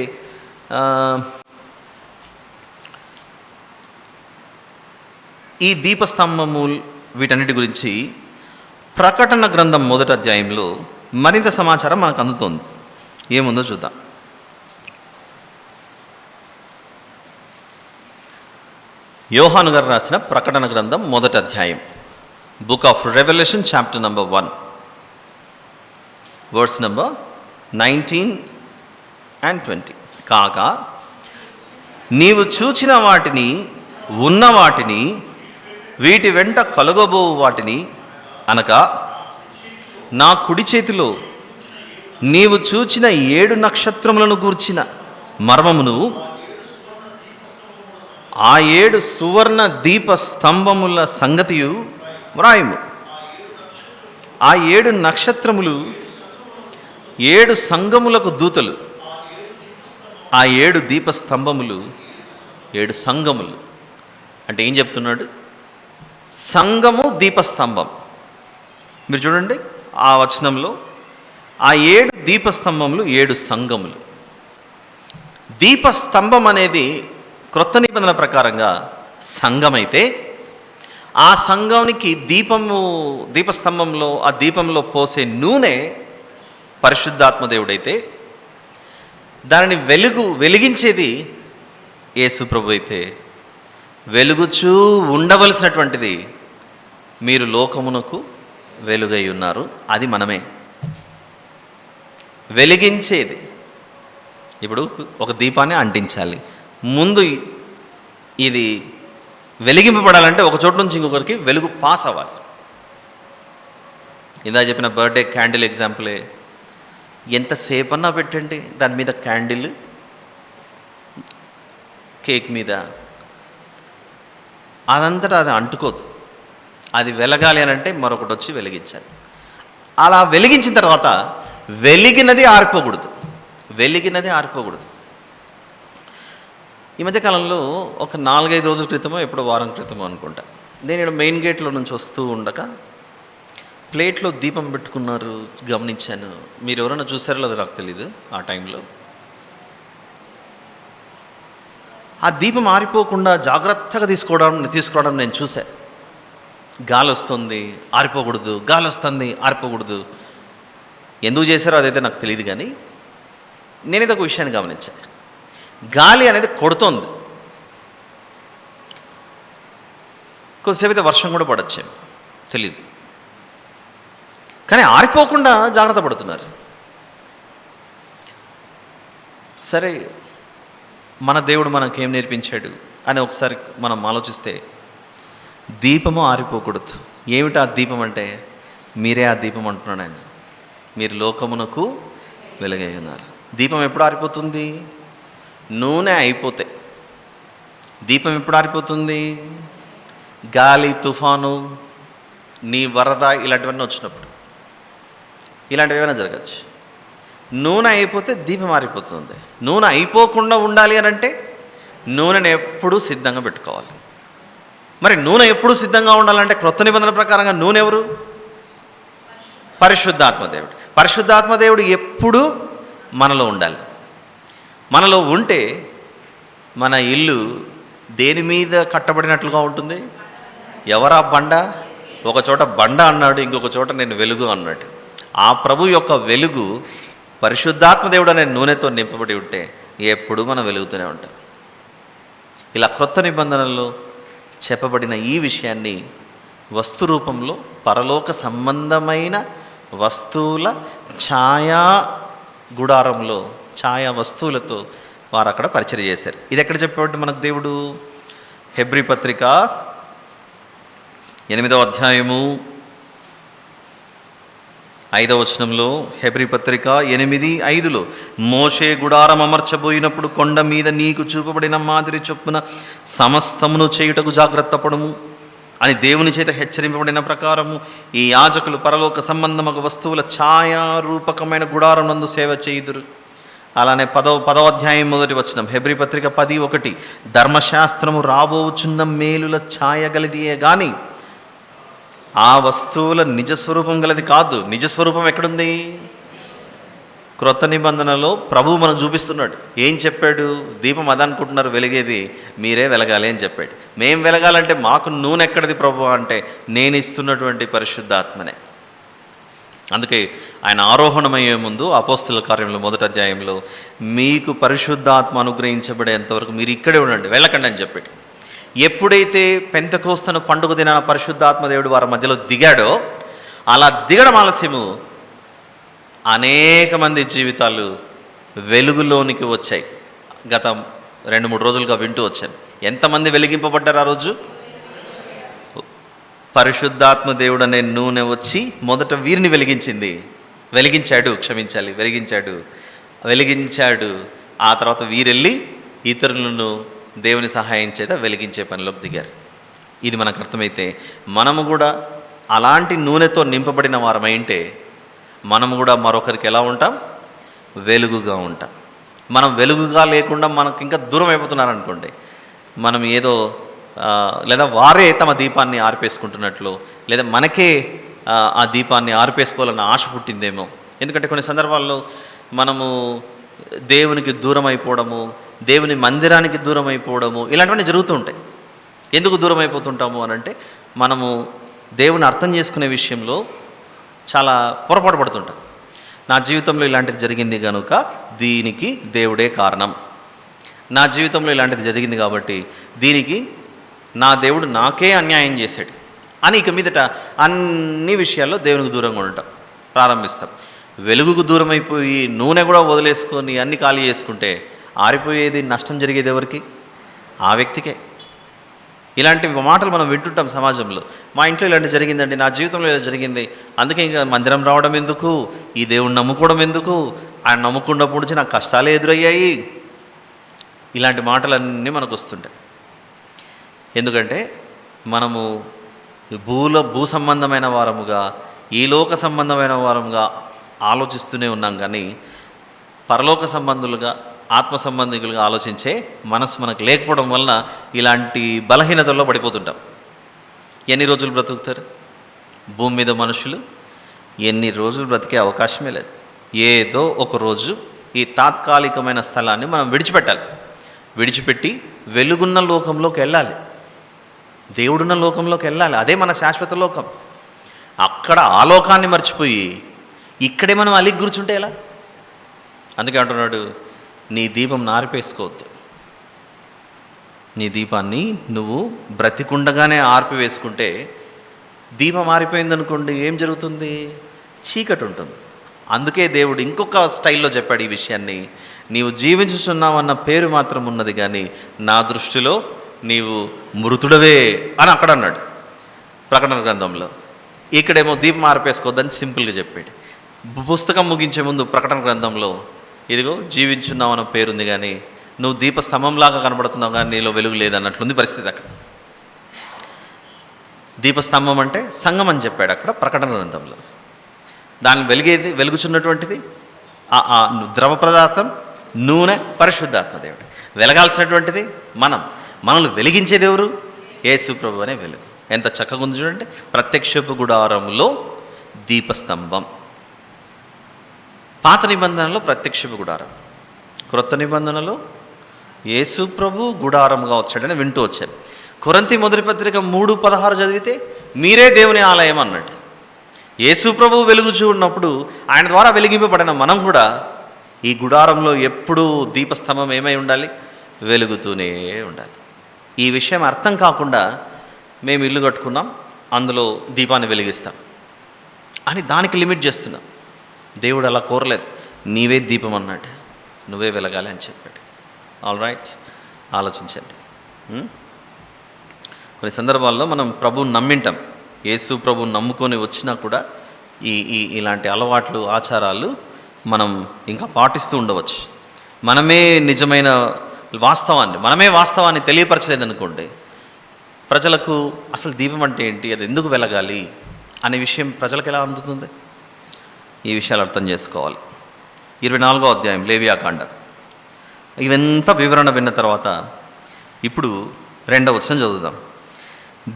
Speaker 1: ఈ దీపస్తంభము వీటన్నిటి గురించి ప్రకటన గ్రంథం 1వ అధ్యాయంలో మరింత సమాచారం మనకు అందుతుంది. ఏముందో చూద్దాం. యోహాను గారు రాసిన ప్రకటన గ్రంథం 1వ అధ్యాయం, book of revolution chapter number 1 verse number 19 and 20. కాగా నీవు చూచిన వాటిని, ఉన్న వాటిని, వీటి వెంట కలుగబో వాటిని, అనగా నా కుడి చేతిలో నీవు చూచిన 7 నక్షత్రములను గూర్చిన మర్మమును, ఆ 7 సువర్ణ దీప స్తంభముల సంగతియు వ్రాయుము. ఆ 7 నక్షత్రములు 7 సంఘములకు దూతలు, ఆ 7 దీపస్తంభములు 7 సంఘములు. అంటే ఏం చెప్తున్నాడు? సంఘము దీపస్తంభం. మీరు చూడండి ఆ వచనంలో, ఆ 7 దీపస్తంభములు 7 సంఘములు. దీపస్తంభం అనేది క్రొత్త నిబంధన ప్రకారంగా సంఘమైతే, ఆ సంఘానికి దీపస్తంభంలో, ఆ దీపంలో పోసే నూనె పరిశుద్ధాత్మ దేవుడైతే దానిని వెలిగించేది యేసు ప్రభు అయితే వెలుగుచూ ఉండవలసినటువంటిది మీరు లోకమునకు వెలుగై ఉన్నారు, అది మనమే. వెలిగించేది ఇప్పుడు ఒక దీపాన్ని అంటించాలి, ముందు ఇది వెలిగింపబడాలంటే ఒక చోటు నుంచి ఇంకొకరికి వెలుగు పాస్ అవ్వాలి. ఇందా చెప్పిన బర్త్డే క్యాండిల్ ఎగ్జాంపులే, ఎంతసేపన్నా పెట్టండి దాని మీద క్యాండిల్, కేక్ మీద, అదంతటా అది అంటుకోదు. అది వెలగాలి అని అంటే మరొకటి వచ్చి వెలిగించాలి. అలా వెలిగించిన తర్వాత వెలిగినది ఆరిపోకూడదు. ఈ మధ్యకాలంలో ఒక 4-5 రోజుల క్రితమో ఎప్పుడో వారం క్రితమో అనుకుంటా, నేను ఇక్కడ మెయిన్ గేట్లో నుంచి వస్తూ ఉండగా ప్లేట్లో దీపం పెట్టుకున్నారు, గమనించాను. మీరు ఎవరైనా చూసారో లేదో నాకు తెలీదు. ఆ టైంలో ఆ దీపం ఆరిపోకుండా జాగ్రత్తగా తీసుకురావడం నేను చూసా. గాలి వస్తుంది ఆరిపోకూడదు, గాలి వస్తుంది ఆరిపోకూడదు. ఎందుకు చేశారో అదైతే నాకు తెలియదు, కానీ నేనేదో ఒక విషయాన్ని గమనించాను. గాలి అనేది కొడుతోంది, కొద్దిసేపు అయితే వర్షం కూడా పడొచ్చేమో తెలీదు, కానీ ఆరిపోకుండా జాగ్రత్త పడుతున్నారు. సరే, మన దేవుడు మనకేం నేర్పించాడు అని ఒకసారి మనం ఆలోచిస్తే, దీపము ఆరిపోకూడదు. ఏమిటి ఆ దీపం అంటే, మీరే ఆ దీపం అంటున్నాడు ఆయన. మీరు లోకమునకు వెలుగై ఉన్నారు. దీపం ఎప్పుడు ఆరిపోతుంది? నూనె అయిపోతే. దీపం ఎప్పుడు ఆరిపోతుంది? గాలి, తుఫాను, నీ వరద ఇలాంటివన్నీ వచ్చినప్పుడు. ఇలాంటివి ఏమైనా జరగచ్చు. నూనె అయిపోతే దీపం ఆరిపోతుంది. నూనె అయిపోకుండా ఉండాలి అని అంటే నూనెను ఎప్పుడూ సిద్ధంగా పెట్టుకోవాలి. మరి నూనె ఎప్పుడు సిద్ధంగా ఉండాలంటే క్రొత్త నిబంధన ప్రకారంగా నూనె ఎవరు? పరిశుద్ధాత్మదేవుడు. పరిశుద్ధాత్మదేవుడు ఎప్పుడూ మనలో ఉండాలి. మనలో ఉంటే మన ఇల్లు దేని మీద కట్టబడినట్లుగా ఉంటుంది? ఎవరా బండ? ఒక చోట బండ అన్నాడు, ఇంకొక చోట నేను వెలుగు అన్నాడు. ఆ ప్రభు యొక్క వెలుగు పరిశుద్ధాత్మదేవుడు అనే నూనెతో నింపబడి ఉంటే ఎప్పుడూ మనం వెలుగుతూనే ఉంటాం. ఇలా క్రొత్త నిబంధనల్లో చెప్పబడిన ఈ విషయాన్ని వస్తు రూపంలో పరలోక సంబంధమైన వస్తువుల ఛాయా గుడారంలో ఛాయా వస్తువులతో వారు అక్కడ పరిచయం చేశారు. ఇది ఎక్కడ చెప్పబట్టి మనకు దేవుడు? హెబ్రీ పత్రిక 8వ అధ్యాయము 5వ వచనంలో, హెబ్రీ పత్రిక 8:5లో, మోషే గుడారం అమర్చబోయినప్పుడు కొండ మీద నీకు చూపబడిన మాదిరి చొప్పున సమస్తమును చేయుటకు జాగ్రత్త పడుము అని దేవుని చేత హెచ్చరింపబడిన ప్రకారము ఈ యాజకులు పరలోక సంబంధమగు వస్తువుల ఛాయారూపకమైన గుడారం నందు సేవ చేయుదురు. అలానే 10వ అధ్యాయం 1వ వచనం, హెబ్రీ పత్రిక 10:1, ధర్మశాస్త్రము రాబోచున్న మేలుల ఛాయ గలిదియే గాని ఆ వస్తువుల నిజస్వరూపం గలది కాదు. నిజస్వరూపం ఎక్కడుంది? క్రొత్త నిబంధనలో ప్రభువు మనకు చూపిస్తున్నాడు. ఏం చెప్పాడు? దీపం అదనుకుంటున్నారు వెలిగేది, మీరే వెలగాలి అని చెప్పాడు. మేం వెలగాలంటే మాకు నూనె ఎక్కడిది ప్రభు అంటే, నేను ఇస్తున్నటువంటి పరిశుద్ధాత్మనే. అందుకే ఆయన ఆరోహణమయ్యే ముందు అపోస్తలుల కార్యంలో 1వ అధ్యాయంలో, మీకు పరిశుద్ధాత్మ అనుగ్రహించబడేంతవరకు మీరు ఇక్కడే ఉండండి, వెళ్ళకండి అని చెప్పాడు. ఎప్పుడైతే పెంతెకోస్తు పండుగ దినాన పరిశుద్ధాత్మదేవుడు వారి మధ్యలో దిగాడో, అలా దిగడం ఆలస్యము అనేక మంది జీవితాలు వెలుగులోనికి వచ్చాయి. గత 2-3 రోజులుగా వింటూ వచ్చాను. ఎంతమంది వెలిగింపబడ్డారు ఆ రోజు? పరిశుద్ధాత్మ దేవుడు అనే నూనె వచ్చి మొదట వీరిని వెలిగించాడు. ఆ తర్వాత వీరెళ్ళి ఇతరులను దేవుని సహాయం చేత వెలిగించే పనిలోకి దిగారు. ఇది మనకు అర్థమైతే మనము కూడా అలాంటి నూనెతో నింపబడిన వారమైంటే మనము కూడా మరొకరికి ఎలా ఉంటాం? వెలుగుగా ఉంటాం. మనం వెలుగుగా లేకుండా మనకు ఇంకా దూరం అయిపోతున్నారనుకోండి, మనం ఏదో లేదా వారే తమ దీపాన్ని ఆర్పేసుకుంటున్నట్లు, లేదా మనకే ఆ దీపాన్ని ఆర్పేసుకోవాలన్న ఆశ పుట్టిందేమో. ఎందుకంటే కొన్ని సందర్భాల్లో మనము దేవునికి దూరం అయిపోవడము, దేవుని మందిరానికి దూరం అయిపోవడము, ఇలాంటివన్నీ జరుగుతూ ఉంటాయి. ఎందుకు దూరం అయిపోతుంటాము అని అంటే, మనము దేవుని అర్థం చేసుకునే విషయంలో చాలా పొరపాటు పడుతుంటాం. నా జీవితంలో ఇలాంటిది జరిగింది కనుక దీనికి దేవుడే కారణం, నా జీవితంలో ఇలాంటిది జరిగింది కాబట్టి దీనికి నా దేవుడు నాకే అన్యాయం చేశాడు అని ఇక మీదట అన్ని విషయాల్లో దేవునికి దూరంగా ఉండటం ప్రారంభిస్తాం. వెలుగుకు దూరం అయిపోయి నూనె కూడా వదిలేసుకొని అన్ని ఖాళీ చేసుకుంటే ఆరిపోయేది, నష్టం జరిగేది ఎవరికి? ఆ వ్యక్తికే. ఇలాంటి మాటలు మనం వింటుంటాం సమాజంలో. మా ఇంట్లో ఇలాంటి జరిగిందండి, నా జీవితంలో ఇలా జరిగింది, అందుకే ఇంకా మందిరం రావడం ఎందుకు, ఈ దేవుణ్ణి నమ్ముకోవడం ఎందుకు, ఆయన నమ్ముకున్నప్పుడు నుంచి నాకు కష్టాలే ఎదురయ్యాయి. ఇలాంటి మాటలన్నీ మనకు వస్తుంటాయి. ఎందుకంటే మనము భూ సంబంధమైన వారముగా, ఈ లోక సంబంధమైన వారముగా ఆలోచిస్తూనే ఉన్నాం, కానీ పరలోక సంబంధులుగా, ఆత్మ సంబంధికులుగా ఆలోచించే మనసు మనకు లేకపోవడం వలన ఇలాంటి బలహీనతల్లో పడిపోతుంటాం. ఎన్ని రోజులు బ్రతుకుతారు భూమి మీద మనుషులు? ఎన్ని రోజులు బ్రతికే అవకాశమే లేదు. ఏదో ఒక రోజు ఈ తాత్కాలికమైన స్థలాన్ని మనం విడిచిపెట్టాలి. విడిచిపెట్టి వెలుగున్న లోకంలోకి వెళ్ళాలి, దేవుడున్న లోకంలోకి వెళ్ళాలి. అదే మన శాశ్వత లోకం. అక్కడ ఆ లోకాన్ని మర్చిపోయి ఇక్కడే మనం అలిగి కూర్చుంటే ఎలా? అందుకే అంటున్నాడు, నీ దీపం ఆర్పేసుకోవద్దు. నీ దీపాన్ని నువ్వు బ్రతికుండగానే ఆర్పివేసుకుంటే, దీపం ఆరిపోయిందనుకోండి ఏం జరుగుతుంది? చీకటి ఉంటుంది. అందుకే దేవుడు ఇంకొక స్టైల్లో చెప్పాడు ఈ విషయాన్ని, నీవు జీవించుచున్నావన్న పేరు మాత్రం ఉన్నది కానీ నా దృష్టిలో నీవు మృతుడవే అని అక్కడ అన్నాడు ప్రకటన గ్రంథంలో. ఇక్కడేమో దీపం ఆర్పేసుకోవద్దని సింపుల్గా చెప్పాడు. పుస్తకం ముగించే ముందు ప్రకటన గ్రంథంలో ఇదిగో జీవించున్నావన్న పేరుంది కానీ నువ్వు దీపస్తంభంలాగా కనబడుతున్నావు కానీ నీలో వెలుగు లేదన్నట్లుంది పరిస్థితి. అక్కడ దీపస్తంభం అంటే సంఘం అని చెప్పాడు అక్కడ ప్రకటన గ్రంథంలో. దాన్ని వెలుగుచున్నటువంటిది ద్రవ పదార్థం, నూనె, పరిశుద్ధాత్మ దేవుడు. వెలగాల్సినటువంటిది మనల్ని వెలిగించేది ఎవరు? యేసు ప్రభు అనే వెలుగు. ఎంత చక్కగా ఉంది చూడండి. ప్రత్యక్షపు గుడారంలో దీపస్తంభం. పాత నిబంధనలో ప్రత్యక్షపు గుడారం, క్రొత్త నిబంధనలో యేసు ప్రభు గుడారంగా వచ్చాడని వింటూ వచ్చాను. కొరింథీ మొదటి పత్రిక 3:16 చదివితే మీరే దేవుని ఆలయం అన్నట్టు. యేసు ప్రభు వెలుగుచూ ఉన్నప్పుడు ఆయన ద్వారా వెలిగింపబడిన మనం కూడా ఈ గుడారంలో ఎప్పుడూ దీపస్తంభం ఏమై ఉండాలి? వెలుగుతూనే ఉండాలి. ఈ విషయం అర్థం కాకుండా మేము ఇల్లు కట్టుకున్నాం, అందులో దీపాన్ని వెలిగిస్తాం అని దానికి లిమిట్ చేస్తున్నాం. దేవుడు అలా కోరలేదు. నీవే దీపం అన్నాడు, నువ్వే వెలగాలి అని చెప్పాడు. ఆల్ రైట్, ఆలోచించండి. కొన్ని సందర్భాల్లో మనం ప్రభువుని నమ్మింటాం, యేసు ప్రభువుని నమ్ముకొని వచ్చినా కూడా ఇలాంటి అలవాట్లు, ఆచారాలు మనం ఇంకా పాటిస్తూ ఉండవచ్చు. మనమే వాస్తవాన్ని తెలియపరచలేదనుకోండి, ప్రజలకు అసలు దీపం అంటే ఏంటి, అది ఎందుకు వెలగాలి అనే విషయం ప్రజలకు ఎలా అందుతుంది? ఈ విషయాలు అర్థం చేసుకోవాలి. 24వ అధ్యాయం లేవియాకాండ. ఇదంతా వివరణ విన్న తర్వాత ఇప్పుడు 2వ వచనం చదువుదాం.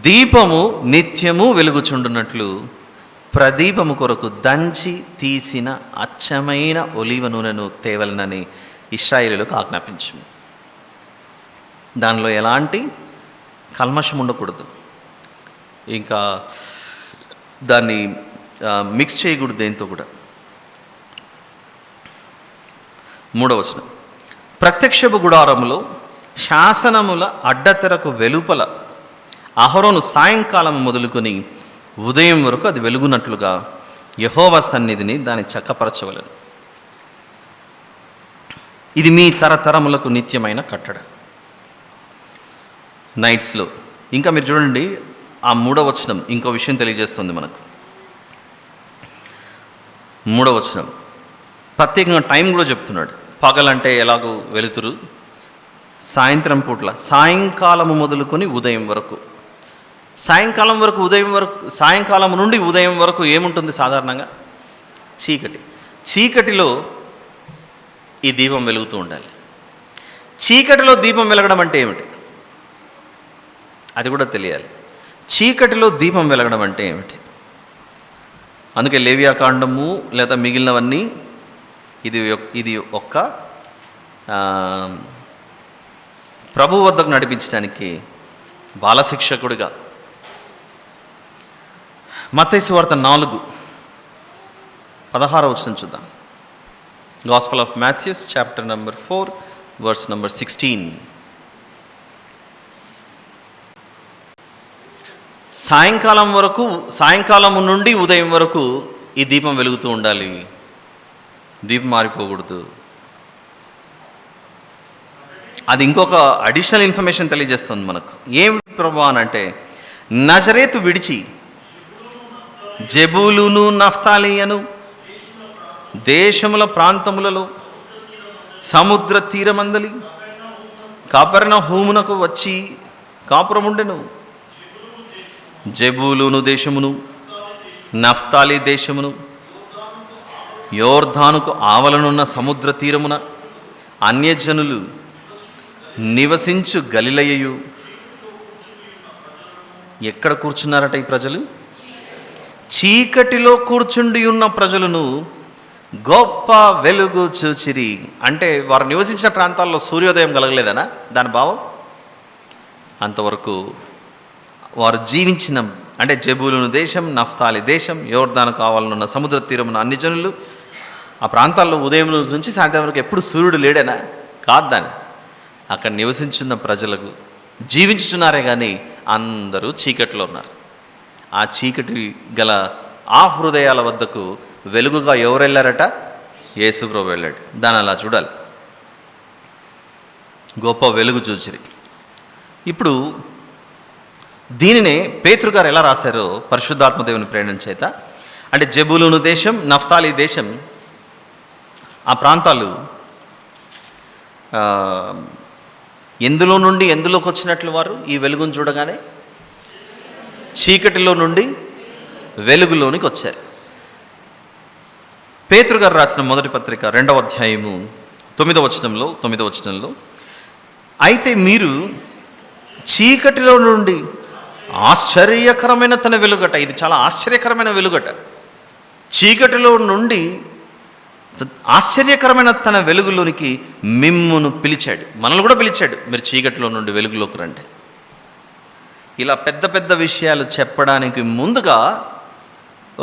Speaker 1: దీపము నిత్యము వెలుగుచుండునట్లు ప్రదీపము కొరకు దంచి తీసిన అచ్చమైన ఒలీవ నూనెను తేవలనని ఇశ్రాయేలీయులకు ఆజ్ఞాపించు. దానిలో ఎలాంటి కల్మషం ఉండకూడదు, ఇంకా దాన్ని మిక్స్ చేయకూడదు దేంతో కూడా. 3వ వచనం. ప్రత్యక్షపు గుడారములో శాసనముల అడ్డతెరకు వెలుపల అహరోను సాయంకాలం మొదలుకొని ఉదయం వరకు అది వెలుగునట్లుగా యెహోవా సన్నిధిని దాన్ని చక్కపరచవలెను. ఇది మీ తరతరములకు నిత్యమైన కట్టడ. నైట్స్లో ఇంకా మీరు చూడండి, ఆ 3వ వచనం ఇంకో విషయం తెలియజేస్తుంది మనకు. 3వ వచనం ప్రత్యేకంగా టైం కూడా చెప్తున్నాడు. పగలంటే ఎలాగో వెలుతురు, సాయంత్రం పూట్ల సాయంకాలము మొదలుకొని ఉదయం వరకు. సాయంకాలం నుండి ఉదయం వరకు ఏముంటుంది? సాధారణంగా చీకటి. చీకటిలో ఈ దీపం వెలుగుతూ ఉండాలి. చీకటిలో దీపం వెలగడం అంటే ఏమిటి? అది కూడా తెలియాలి. చీకటిలో దీపం వెలగడం అంటే ఏమిటి? అందుకే లేవియాకాండము లేదా మిగిలినవన్నీ ఇది ఒక్క ప్రభు వద్దకు నడిపించడానికి బాలశిక్షకుడిగా. మత్తయి సువార్త 4:16 చూద్దాం. Gospel of Matthews chapter number 4 verse number 16. సాయంకాలం నుండి ఉదయం వరకు ఈ దీపం వెలుగుతూ ఉండాలి. దీపం మారిపోకూడదు. అది ఇంకొక అడిషనల్ ఇన్ఫర్మేషన్ తెలియజేస్తుంది మనకు. ఏం ప్రభు అని అంటే, నజరేతు విడిచి జెబూలును నఫ్తాలియను దేశముల ప్రాంతములలో సముద్ర తీరమందలి కపెర్నహూమునకు వచ్చి కాపురముండెను. జెబూలును దేశమును నఫ్తాలి దేశమును యోర్దానుకు ఆవలనున్న సముద్ర తీరమున అన్యజనులు నివసించు గలిలయయు. ఎక్కడ కూర్చున్నారట ఈ ప్రజలు? చీకటిలో కూర్చుండి ఉన్న ప్రజలను గొప్ప వెలుగు చూచిరి. అంటే వారు నివసించిన ప్రాంతాల్లో సూర్యోదయం కలగలేదనా దాని భావం? అంతవరకు వారు జీవించిన, అంటే జెబూలును దేశం, నఫ్తాలి దేశం, యోర్దాను కావాలనున్న సముద్ర తీరమున అన్ని జనులు, ఆ ప్రాంతాల్లో ఉదయం నుంచి సాయంత్రం వరకు ఎప్పుడు సూర్యుడు లేడనా? కాదు. దాన్ని అక్కడ నివసించున్న ప్రజలకు జీవించుచున్నారే కానీ అందరూ చీకటిలో ఉన్నారు. ఆ చీకటి గల ఆ హృదయాల వద్దకు వెలుగుగా ఎవరు వెళ్ళారట? యేసు ప్రభువు వెళ్ళాడు. దాన్ని అలా చూడాలి. గొప్ప వెలుగు చూచిరి. ఇప్పుడు దీనినే పేతురు గారు ఎలా రాశారో పరిశుద్ధాత్మ దేవుని ప్రేరణ చేత, అంటే జెబూలును దేశం, నఫ్తాలి దేశం, ఆ ప్రాంతాలు ఎందులో నుండి ఎందులోకి వచ్చినట్లు వారు ఈ వెలుగును చూడగానే చీకటిలో నుండి వెలుగులోనికి వచ్చారు. పేతురు గారు రాసిన మొదటి పత్రిక 2వ అధ్యాయము 9వ వచనంలో, అయితే మీరు చీకటిలో నుండి ఆశ్చర్యకరమైన తన వెలుగట, ఇది చాలా ఆశ్చర్యకరమైన వెలుగట, చీకటిలో నుండి ఆశ్చర్యకరమైన తన వెలుగులోనికి మిమ్మును పిలిచాడు. మనల్ని కూడా పిలిచాడు, మీరు చీకటిలో నుండి వెలుగులోకి రండి. ఇలా పెద్ద పెద్ద విషయాలు చెప్పడానికి ముందుగా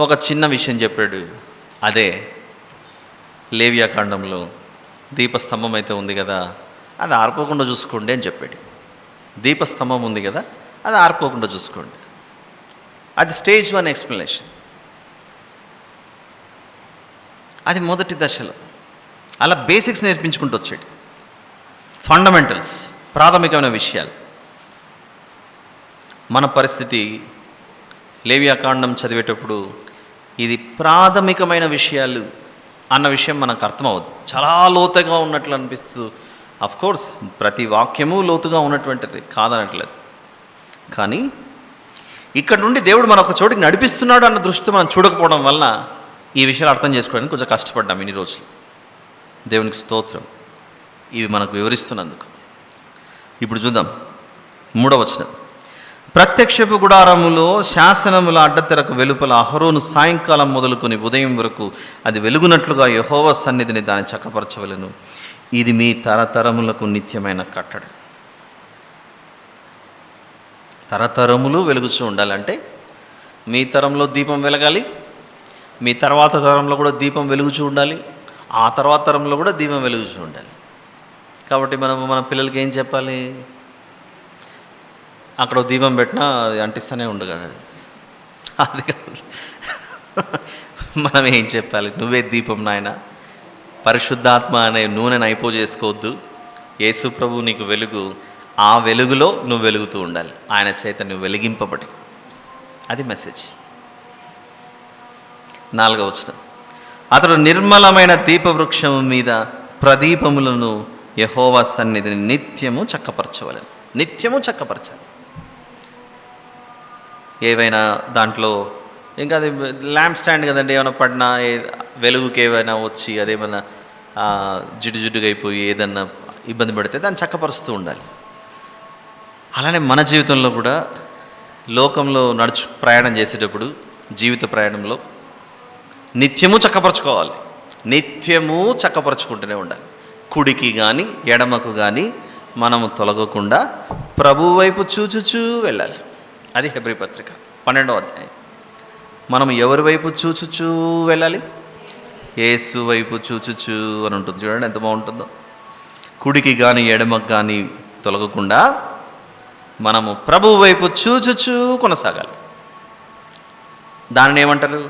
Speaker 1: ఒక చిన్న విషయం చెప్పాడు. అదే లేవియాకాండంలో దీపస్తంభం అయితే ఉంది కదా, అది ఆర్పోకుండా చూసుకోండి అని చెప్పాడు. దీపస్తంభం ఉంది కదా, అది ఆర్పోకుండా చూసుకోండి. అది స్టేజ్ 1 ఎక్స్ప్లెనేషన్. అది మొదటి దశలో అలా బేసిక్స్ నేర్పించుకుంటూ వచ్చాడు. ఫండమెంటల్స్, ప్రాథమికమైన విషయాలు. మన పరిస్థితి లేవియాకాండం చదివేటప్పుడు ఇది ప్రాథమికమైన విషయాలు అన్న విషయం మనకు అర్థమవుతుంది. చాలా లోతుగా ఉన్నట్లు అనిపిస్తూ, కోర్స్ ప్రతి వాక్యము లోతుగా ఉన్నటువంటిది కాదనట్లేదు, కానీ ఇక్కడ నుండి దేవుడు మన ఒక చోటికి నడిపిస్తున్నాడు అన్న దృష్టితో మనం చూడకపోవడం వలన ఈ విషయాలు అర్థం చేసుకోవడానికి కొంచెం కష్టపడ్డాం ఇన్ని రోజులు. దేవునికి స్తోత్రం ఇవి మనకు వివరిస్తున్నందుకు. ఇప్పుడు చూద్దాం 3వ వచనం. ప్రత్యక్షపు గుడారములో శాసనముల అడ్డతెరకు వెలుపల అహరోను సాయంకాలం మొదలుకొని ఉదయం వరకు అది వెలుగునట్లుగా యెహోవా సన్నిధిని దాన్ని చక్కపరచవలెను. ఇది మీ తరతరములకు నిత్యమైన కట్టడ. తరతరములు వెలుగుచూ ఉండాలంటే మీ తరంలో దీపం వెలగాలి, మీ తర్వాత తరంలో కూడా దీపం వెలుగుచూ ఉండాలి, ఆ తర్వాత తరంలో కూడా దీపం వెలుగుచూ ఉండాలి. కాబట్టి మన పిల్లలకి ఏం చెప్పాలి? అక్కడ దీపం పెట్టినా అది అంటిస్తూనే ఉండు కదా, అది కాదు. మనం ఏం చెప్పాలి? నువ్వే దీపం నాయన, పరిశుద్ధాత్మ అనే నూనెను అయిపో చేసుకోవద్దు. యేసు ప్రభు నీకు వెలుగు, ఆ వెలుగులో నువ్వు వెలుగుతూ ఉండాలి, ఆయన చేత నువ్వు వెలిగింపబడి. అది మెసేజ్. 4వ వచనం. అతడు నిర్మలమైన దీపవృక్షము మీద ప్రదీపములను యెహోవా సన్నిధిని నిత్యము చక్కపరచవలెను. నిత్యము చక్కపరచాలి. ఏవైనా దాంట్లో ఇంకా అది ల్యాంప్ స్టాండ్ కదండి, ఏమైనా పడినా వెలుగుకి ఏమైనా వచ్చి అదేమైనా జిడ్డుగా అయిపోయి ఏదన్నా ఇబ్బంది పడితే దాన్ని చక్కపరుస్తూ ఉండాలి. అలానే మన జీవితంలో కూడా లోకంలో ప్రయాణం చేసేటప్పుడు జీవిత ప్రయాణంలో నిత్యము చక్కపరచుకోవాలి. నిత్యము చక్కపరచుకుంటూనే ఉండాలి. కుడికి కానీ ఎడమకు కానీ మనము తొలగకుండా ప్రభు వైపు చూచుచూ వెళ్ళాలి. అది హెబ్రీ పత్రిక 12వ అధ్యాయం. మనం ఎవరి వైపు చూచుచూ వెళ్ళాలి? యేసు వైపు చూచుచు అని ఉంటుంది. చూడండి ఎంత బాగుంటుందో. కుడికి కానీ ఎడమకు కానీ తొలగకుండా మనము ప్రభు వైపు చూచుచూ కొనసాగాలి. దానిని ఏమంటారు?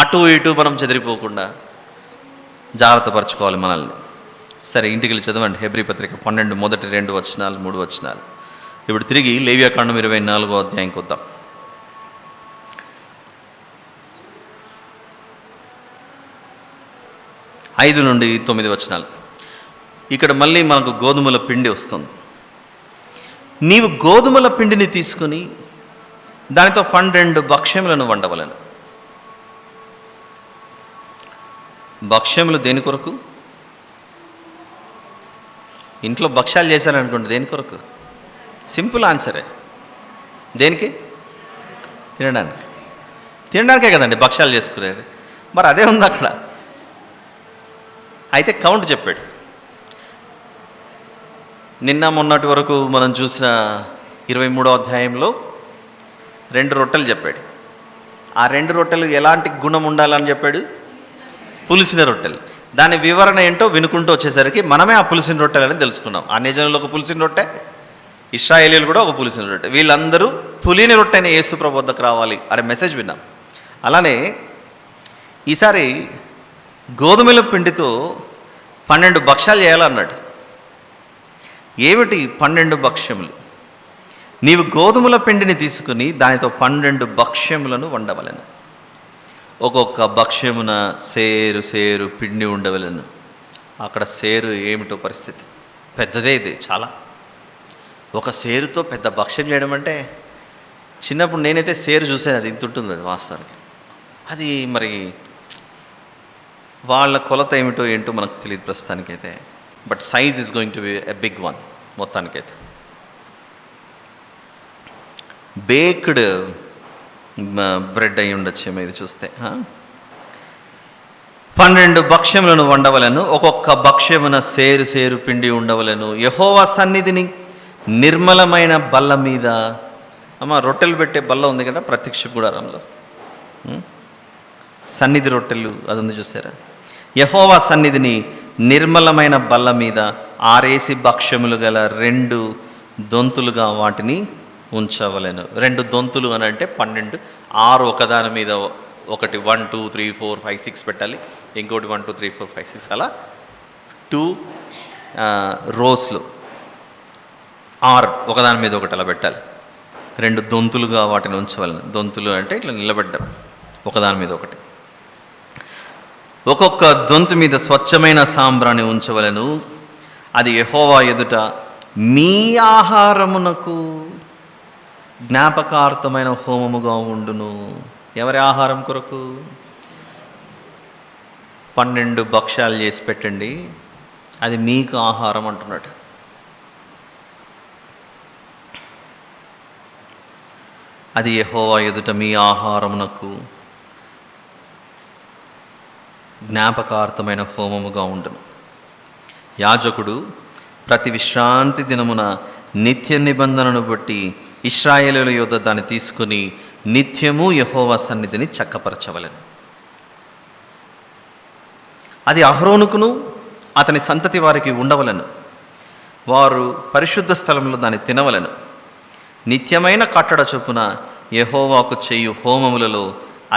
Speaker 1: అటు ఇటు మనం చెదిరిపోకుండా జాగ్రత్త పరచుకోవాలి మనల్ని. సరే, ఇంటికి వెళ్ళి చదవండి హెబ్రీ పత్రిక 12 మొదటి 2 వచనాలు 3 వచనాలు. ఇప్పుడు తిరిగి లేవియాకాండం 24వ అధ్యాయంకి వద్దాం. ఐదు నుండి 9 వచనాలు. ఇక్కడ మళ్ళీ మనకు గోధుమల పిండి వస్తుంది. నీవు గోధుమల పిండిని తీసుకుని దానితో 12 భక్ష్యములను వండవలను. భక్ష్యములు దేని కొరకు? ఇంట్లో భక్ష్యాలు చేశారనుకోండి, దేని కొరకు? సింపుల్ ఆన్సరే. దేనికి? తినడానికే కదండి భక్ష్యాలు చేసుకునేది. మరి అదే ఉంది అక్కడ. అయితే కౌంట్ చెప్పాడు. నిన్న మొన్నటి వరకు మనం చూసిన 23వ అధ్యాయంలో 2 రొట్టెలు చెప్పాడు. ఆ 2 రొట్టెలు ఎలాంటి గుణం ఉండాలని చెప్పాడు? పులిసిన రొట్టెలు. దాని వివరణ ఏంటో వినుకుంటూ వచ్చేసరికి మనమే ఆ పులిసిన రొట్టెలని తెలుసుకున్నాం. ఆ నిజంలో ఒక పులిసిన రొట్టె, ఇశ్రాయేలీయులు కూడా ఒక పులిసిన రొట్టె. వీళ్ళందరూ పులిని రొట్టెని యేసు ప్రభు వద్దకు రావాలి అనే మెసేజ్ విన్నాం. అలానే ఈసారి గోధుమల పిండితో 12 భక్ష్యాలు చేయాలన్నాడు. ఏమిటి 12 భక్ష్యములు? నీవు గోధుమల పిండిని తీసుకుని దానితో 12 భక్ష్యములను వండవలను. ఒక్కొక్క భక్ష్యమున సేరు పిండి ఉండవలను. అక్కడ సేరు ఏమిటో పరిస్థితి పెద్దదే. ఇది చాలా. ఒక సేరుతో పెద్ద భక్ష్యం చేయడం అంటే, చిన్నప్పుడు నేనైతే సేరు చూసాను, అది ఇంత ఉంటుంది అది వాస్తవానికి. అది మరి వాళ్ళ కొలత ఏమిటో ఏంటో మనకు తెలియదు ప్రస్తుతానికైతే. But size is going to be a big one మొత్తానికైతే. బేక్డ్ బ్రెడ్ అయి ఉండొచ్చేమో ఇది చూస్తే. 12 భక్ష్యములను వండవలను. ఒక్కొక్క భక్ష్యమున సేరు పిండి ఉండవలను. యెహోవా సన్నిధిని నిర్మలమైన బల్ల మీద. రొట్టెలు పెట్టే బల్ల ఉంది కదా ప్రత్యక్ష గుడారంలో, సన్నిధి రొట్టెలు అది ఉంది చూసారా? యెహోవా సన్నిధిని నిర్మలమైన బల్ల మీద ఆరేసి భక్ష్యములు గల 2 దొంతులుగా వాటిని ఉంచవలెను. 2 దొంతులు అని అంటే 12, 6 ఒకదాని మీద ఒకటి. 1 2 3 4 5 6 పెట్టాలి. ఇంకోటి 1 2 3 4 5 6 అలా 2 రోస్లు 6 ఒకదాని మీద ఒకటి అలా పెట్టాలి. 2 దొంతులుగా వాటిని ఉంచవలను. దొంతులు అంటే ఇట్లా నిలబడ్డం ఒకదాని మీద ఒకటి. ఒక్కొక్క దొంతు మీద స్వచ్ఛమైన సాంబ్రాన్ని ఉంచవలను. అది యెహోవా ఎదుట మీ ఆహారమునకు జ్ఞాపకార్థమైన హోమముగా ఉండును. ఎవరి ఆహారం కొరకు? 12 భక్ష్యాలు చేసి పెట్టండి, అది మీకు ఆహారం అంటున్నాడు. అది యెహోవా ఎదుట మీ ఆహారమునకు జ్ఞాపకార్థమైన హోమముగా ఉండును. యాజకుడు ప్రతి విశ్రాంతి దినమున నిత్య నిబంధనను బట్టి ఇశ్రాయేలీయుల యొద్ద దాన్ని తీసుకుని నిత్యము యెహోవా సన్నిధిని చక్కపరచవలెను. అది అహరోనుకును అతని సంతతి వారికి ఉండవలను. వారు పరిశుద్ధ స్థలంలో దాన్ని తినవలను. నిత్యమైన కట్టడ చొప్పున యెహోవాకు చేయు హోమములలో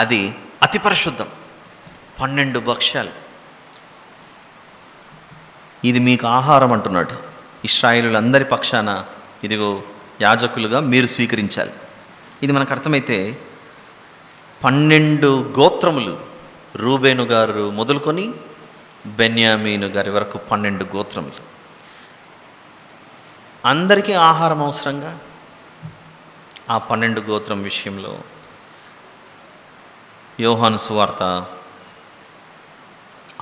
Speaker 1: అది అతి పరిశుద్ధం. 12 భక్ష్యాలు, ఇది మీకు ఆహారం అంటున్నాడు. ఇశ్రాయేలులందరి పక్షాన ఇదిగో యాజకులుగా మీరు స్వీకరించాలి. ఇది మనకు అర్థమైతే 12 గోత్రములు, రూబేను గారు మొదలుకొని బెన్యామీను గారి వరకు 12 గోత్రములు, అందరికీ ఆహారం అవసరంగా. ఆ 12 గోత్రం విషయంలో యోహాను సువార్త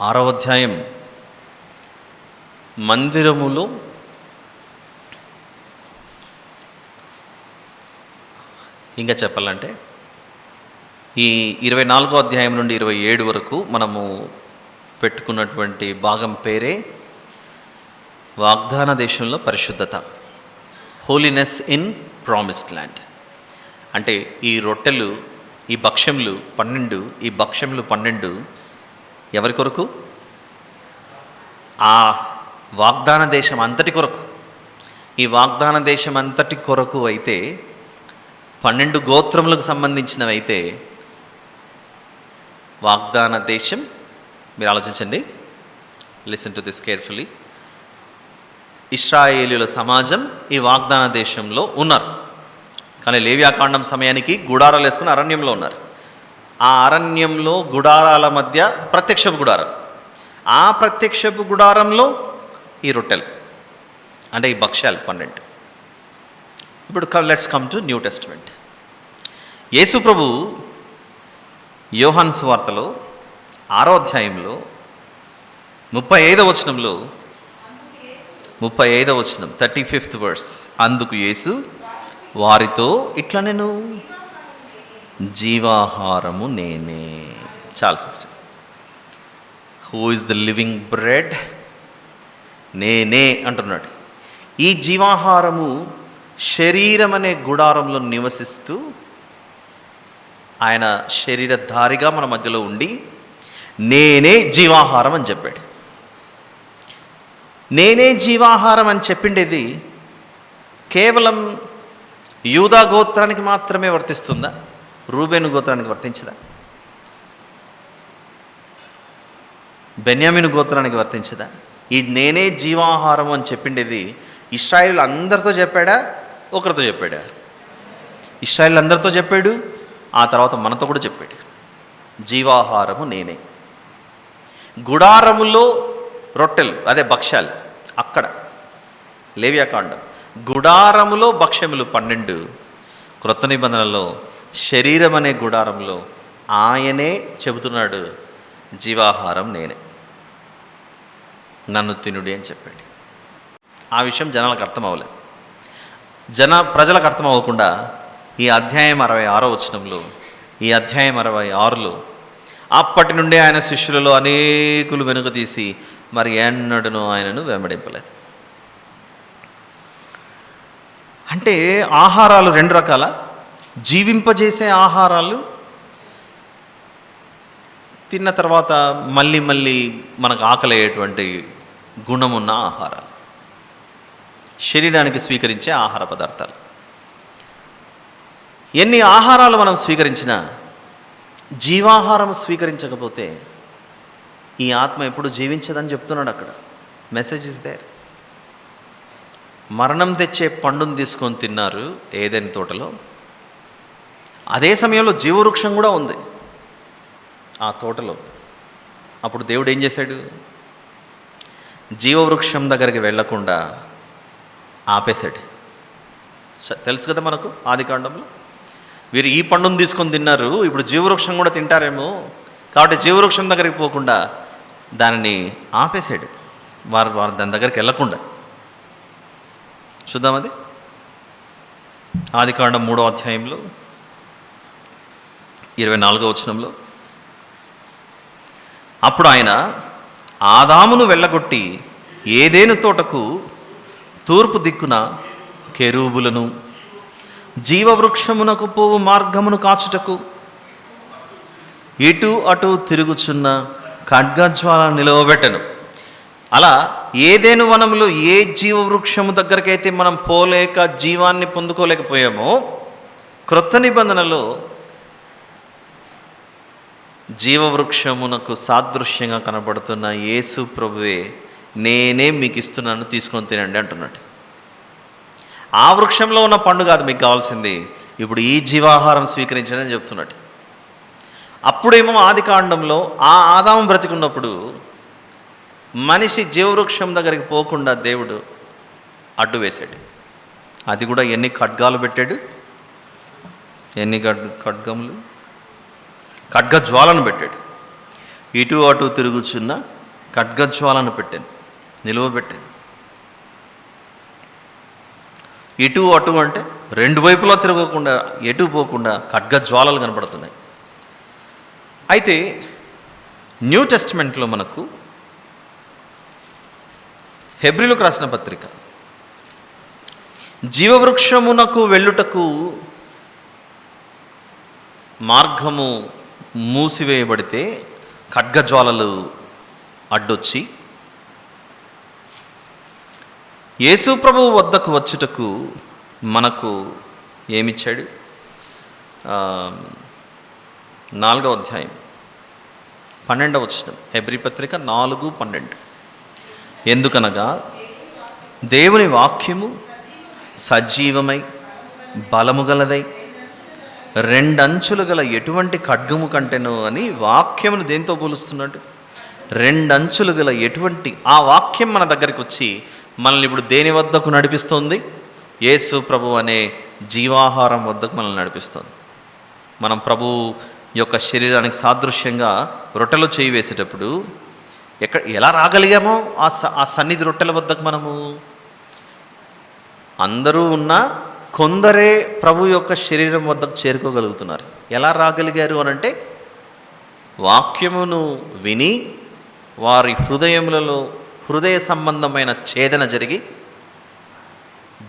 Speaker 1: 6వ అధ్యాయం మందిరములో ఇంకా చెప్పాలంటే ఈ 24వ అధ్యాయం నుండి 27 వరకు మనము పెట్టుకున్నటువంటి భాగం పేరే వాగ్దాన దేశంలో పరిశుద్ధత, హోలీనెస్ ఇన్ ప్రామిస్డ్ ల్యాండ్. అంటే ఈ రొట్టెలు, ఈ భక్ష్యములు 12, ఈ భక్ష్యములు 12 ఎవరి కొరకు? ఆ వాగ్దాన దేశం అంతటి కొరకు. ఈ వాగ్దాన దేశం అంతటి కొరకు అయితే 12 గోత్రములకు సంబంధించినవి అయితే వాగ్దాన దేశం, మీరు ఆలోచించండి, లిసన్ టు దిస్ కేర్ఫుల్లీ. ఇశ్రాయేలీయుల సమాజం ఈ వాగ్దాన దేశంలో ఉన్నారు, కానీ లేవ్యాకాండం సమయానికి గుడారాలు వేసుకుని అరణ్యంలో ఉన్నారు. ఆ అరణ్యంలో గుడారాల మధ్య ప్రత్యక్షపు గుడారం, ఆ ప్రత్యక్షపు గుడారంలో ఈ రొట్టెలు అంటే ఈ భక్ష్యాలు 12. ఇప్పుడు let's come to new testament. యేసు ప్రభు యోహాను సువార్తలో 6వ అధ్యాయంలో 35వ వచనంలో 35వ వచనం 35th verse, అందుకు యేసు వారితో ఇట్లా, నేను జీవాహారము నేనే. చాలు sister. Who is the living bread? నేనే అంటున్నాడు. ఈ జీవాహారము శరీరం అనే గుడారంలో నివసిస్తూ ఆయన శరీరధారిగా మన మధ్యలో ఉండి నేనే జీవాహారం అని చెప్పాడు. నేనే జీవాహారం అని చెప్పిండేది కేవలం యూదా గోత్రానికి మాత్రమే వర్తిస్తుందా? రూబేను గోత్రానికి వర్తించదా? బెన్యామీను గోత్రానికి వర్తించదా? ఈ నేనే జీవాహారం అని చెప్పిండేది ఇశ్రాయేలు అందరితో చెప్పాడా? ఒకరితో చెప్పాడా? ఇశ్రాయేలు అందరితో చెప్పాడు, ఆ తర్వాత మనతో కూడా చెప్పాడు. జీవాహారము నేనే. గుడారములో రొట్టెలు, అదే భక్ష్యాలు, అక్కడ లేవ్యాకాండం. గుడారములో భక్ష్యములు 12. క్రొత్త నిబంధనలో శరీరం అనే గుడారంలో ఆయనే చెబుతున్నాడు, జీవాహారం నేనే, నన్ను తినుడి అని చెప్పాడు. ఆ విషయం జనాలకు అర్థం అవ్వలేదు. ప్రజలకు అర్థం అవ్వకుండా ఈ అధ్యాయం 66వ వచనంలో, ఈ అధ్యాయం 66లో అప్పటి నుండే ఆయన శిష్యులలో అనేకులు వెనుక తీసి మరి ఎన్నడూ ఆయనను వెంబడింపలేదు. అంటే ఆహారాలు 2 రకాల. జీవింపజేసే ఆహారాలు, తిన్న తర్వాత మళ్ళీ మళ్ళీ మనకు ఆకలయ్యేటువంటి గుణమున్న ఆహారాలు, శరీరానికి స్వీకరించే ఆహార పదార్థాలు. ఎన్ని ఆహారాలు మనం స్వీకరించినా జీవాహారం స్వీకరించకపోతే ఈ ఆత్మ ఎప్పుడు జీవించదని చెప్తున్నాడు అక్కడ. Message is there. మరణం తెచ్చే పండును తీసుకొని తిన్నారు ఏదెన్ తోటలో, అదే సమయంలో జీవవృక్షం కూడా ఉంది ఆ తోటలో. అప్పుడు దేవుడు ఏం చేశాడు? జీవవృక్షం దగ్గరికి వెళ్లకుండా ఆపేశాడు. తెలుసు కదా మనకు ఆదికాండంలో, వీరు ఈ పండును తీసుకొని తిన్నారు, ఇప్పుడు జీవవృక్షం కూడా తింటారేమో, కాబట్టి జీవవృక్షం దగ్గరికి పోకుండా దానిని ఆపేశాడు. వారు దాని దగ్గరికి వెళ్ళకుండా. చూద్దాం అది ఆదికాండం 3వ అధ్యాయంలో 24వ వచనంలో, అప్పుడు ఆయన ఆదామును వెళ్ళగొట్టి ఏదేను తోటకు తూర్పు దిక్కున కెరూబులను, జీవవృక్షమునకు పోవు మార్గమును కాచుటకు ఇటు అటు తిరుగుచున్న ఖడ్గజ్వాలను నిలవబెట్టెను. అలా ఏదేను వనములో ఏ జీవవృక్షము దగ్గరకైతే మనం పోలేక జీవాన్ని పొందుకోలేకపోయామో, క్రొత్త నిబంధనలో జీవవృక్షమునకు సాదృశ్యంగా కనబడుతున్న యేసు ప్రభువే నేనే మీకు ఇస్తున్నాను, తీసుకొని తినండి అంటున్నాడు. ఆ వృక్షంలో ఉన్న పండు కాదు మీకు కావాల్సింది, ఇప్పుడు ఈ జీవాహారం స్వీకరించండి అని చెప్తున్నాడు. అప్పుడేమో ఆదికాండంలో ఆ ఆదాము బ్రతికున్నప్పుడు మనిషి జీవవృక్షం దగ్గరికి పోకుండా దేవుడు అడ్డు వేశాడు. అది కూడా ఎన్ని ఖడ్గాలు పెట్టాడు, ఎన్ని ఖడ్గములు, ఖడ్గజ్వాలను పెట్టాడు. ఇటు అటు తిరుగుచున్న ఖడ్గజ్వాలను పెట్టాను, నిలువబెట్టాను. ఇటు అటు అంటే 2 వైపులా తిరగకుండా, ఎటు పోకుండా ఖడ్గజ్వాలలు కనబడుతున్నాయి. అయితే న్యూ టెస్టిమెంట్లో మనకు హెబ్రీలకు రాసిన పత్రిక, జీవవృక్షమునకు వెళ్ళుటకు మార్గము మూసివేయబడితే ఖడ్గజ్వాలలు అడ్డొచ్చి యేసు ప్రభువు వద్దకు వచ్చుటకు మనకు ఏమిచ్చాడు? 4వ అధ్యాయం 12వ వచనం, హెబ్రీ పత్రిక 4:12. ఎందుకనగా దేవుని వాక్యము సజీవమై బలము గలదై రెండంచులు గల ఎటువంటి ఖడ్గము కంటెను అని వాక్యమును దేంతో పోలుస్తున్నాడు? రెండంచులు గల ఎటువంటి ఆ వాక్యం మన దగ్గరికి వచ్చి మనల్ని ఇప్పుడు దేని వద్దకు నడిపిస్తుంది? యేసు ప్రభు అనే జీవాహారం వద్దకు మనల్ని నడిపిస్తుంది. మనం ప్రభు యొక్క శరీరానికి సాదృశ్యంగా రొట్టెలో చేయి వేసేటప్పుడు ఎలా రాగలిగామో ఆ సన్నిధి రొట్టెల వద్దకు మనము. అందరూ ఉన్నా కొందరే ప్రభు యొక్క శరీరం వద్దకు చేరుకోగలుగుతున్నారు. ఎలా రాగలిగారు అనంటే వాక్యమును విని వారి హృదయములలో హృదయ సంబంధమైన ఛేదన జరిగి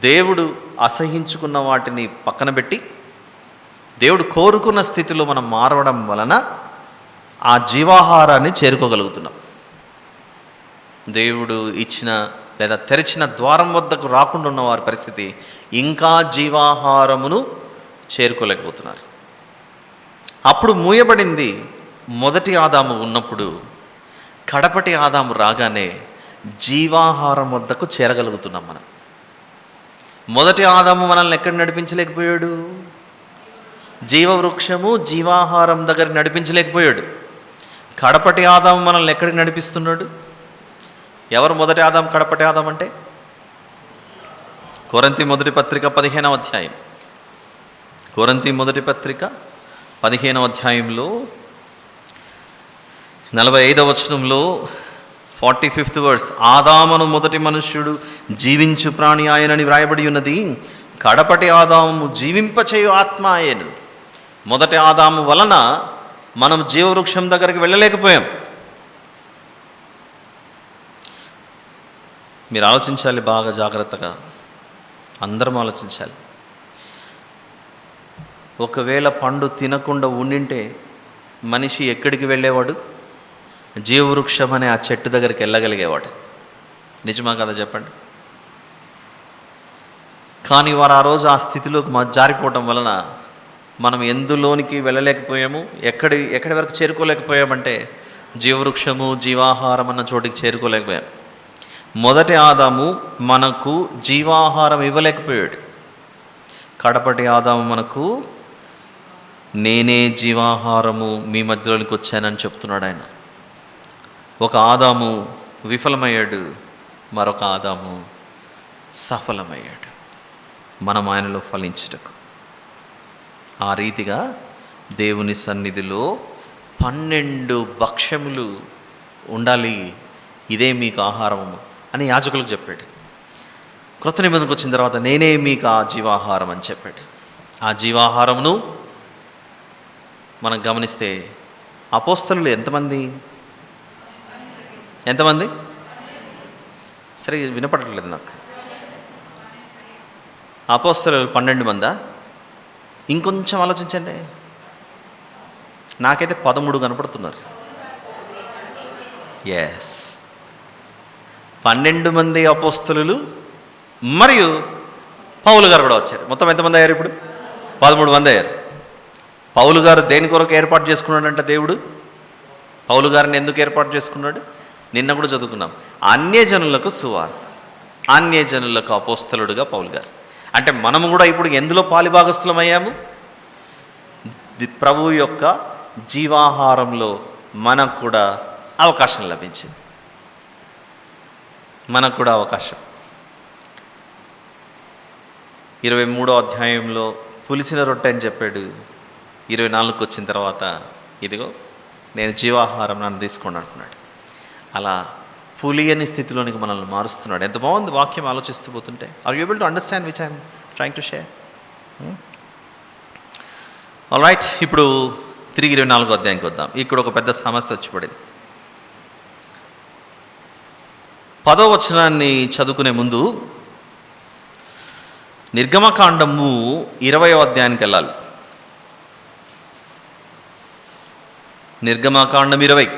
Speaker 1: దేవుడు అసహించుకున్న వాటిని పక్కన పెట్టి దేవుడు కోరుకున్న స్థితిలో మనం మారవడం వలన ఆ జీవాహారాన్ని చేరుకోగలుగుతున్నాం. దేవుడు ఇచ్చిన లేదా తెరిచిన ద్వారం వద్దకు రాకుండా ఉన్న వారి పరిస్థితి ఇంకా జీవాహారమును చేరుకోలేకపోతున్నారు. అప్పుడు మూయబడింది మొదటి ఆదాము ఉన్నప్పుడు. కడపటి ఆదాము రాగానే జీవాహారం వద్దకు చేరగలుగుతున్నాం మనం. మొదటి ఆదాము మనల్ని ఎక్కడ నడిపించలేకపోయాడు? జీవవృక్షము జీవాహారం దగ్గర నడిపించలేకపోయాడు. కడపటి ఆదాము మనల్ని ఎక్కడికి నడిపిస్తున్నాడు? ఎవరు మొదటి ఆదాం, కడపటి ఆదాం అంటే? కొరింథీ మొదటి పత్రిక 15వ అధ్యాయం, కొరింథీ మొదటి పత్రిక 15వ అధ్యాయంలో 45వ వచనంలో 45th వర్స్, ఆదామును మొదటి మనుష్యుడు జీవించు ప్రాణి ఆయనని వ్రాయబడి ఉన్నది, కడపటి ఆదాము జీవింపచేయు ఆత్మ ఆయను. మొదటి ఆదాము వలన మనం జీవవృక్షం దగ్గరికి వెళ్ళలేకపోయాం. మీరు ఆలోచించాలి బాగా జాగ్రత్తగా, అందరం ఆలోచించాలి. ఒకవేళ పండు తినకుండా ఉండింటే మనిషి ఎక్కడికి వెళ్ళేవాడు? జీవవృక్షం అనే ఆ చెట్టు దగ్గరికి వెళ్ళగలిగేవాడు. నిజమా కదా చెప్పండి? కానీ వారు ఆ రోజు ఆ స్థితిలోకి జారిపోవటం వలన మనం ఎందులోనికి వెళ్ళలేకపోయాము. ఎక్కడి వరకు చేరుకోలేకపోయామంటే జీవవృక్షము జీవాహారం అన్న చోటికి చేరుకోలేకపోయాం. మొదటి ఆదాము మనకు జీవాహారం ఇవ్వలేకపోయాడు. కడపటి ఆదాము మనకు నేనే జీవాహారము మీ మధ్యలోనికి వచ్చానని చెప్తున్నాడు ఆయన. ఒక ఆదాము విఫలమయ్యాడు, మరొక ఆదాము సఫలమయ్యాడు మనం ఆయనలో ఫలించుటకు. ఆ రీతిగా దేవుని సన్నిధిలో 12 భక్ష్యములు ఉండాలి, ఇదే మీకు ఆహారము అని యాజకులకు చెప్పాడు. క్రొత్త నిబంధనకు వచ్చిన తర్వాత నేనే మీకు ఆ జీవాహారం అని చెప్పాడు. ఆ జీవాహారమును మనం గమనిస్తే అపోస్తలులు ఎంతమంది? సరే వినపడట్లేదు నాకు. అపోస్తలులు 12 మందా? ఇంకొంచెం ఆలోచించండి. నాకైతే 13 కనపడుతున్నారు. ఎస్, 12 మంది అపోస్తలులు మరియు పౌలు గారు కూడా వచ్చారు. మొత్తం ఎంతమంది అయ్యారు ఇప్పుడు? 13 మంది అయ్యారు. పౌలు గారు దేని కొరకు ఏర్పాటు చేసుకున్నాడంట దేవుడు? పౌలు గారిని ఎందుకు ఏర్పాటు చేసుకున్నాడు? నిన్న కూడా చదువుకున్నాం. అన్యజనులకు సువార్త, అన్యజనులకు అపోస్తలుడుగా పౌలు గారు. అంటే మనము కూడా ఇప్పుడు ఎందులో పాలిభాగస్థులం అయ్యాము? ప్రభువు యొక్క జీవాహారంలో మనకు కూడా అవకాశం లభించింది. మనకు కూడా అవకాశం. 23వ అధ్యాయంలో పులిసిన రొట్టె అని చెప్పాడు. 24కి వచ్చిన తర్వాత ఇదిగో నేను జీవాహారం నన్ను తీసుకోండి అంటున్నాడు. అలా పులియని స్థితిలోనికి మనల్ని మారుస్తున్నాడు. ఎంత బాగుంది వాక్యం ఆలోచిస్తూ పోతుంటే. Are you able to understand which I'm trying to share? All right, ఇప్పుడు తిరిగి 24వ అధ్యాయానికి వద్దాం. ఇక్కడ ఒక పెద్ద సమస్య వచ్చి పడింది. 10వ వచనాన్ని చదువుకునే ముందు నిర్గమకాండము 20వ అధ్యాయానికి వెళ్ళాలి. నిర్గమకాండం 20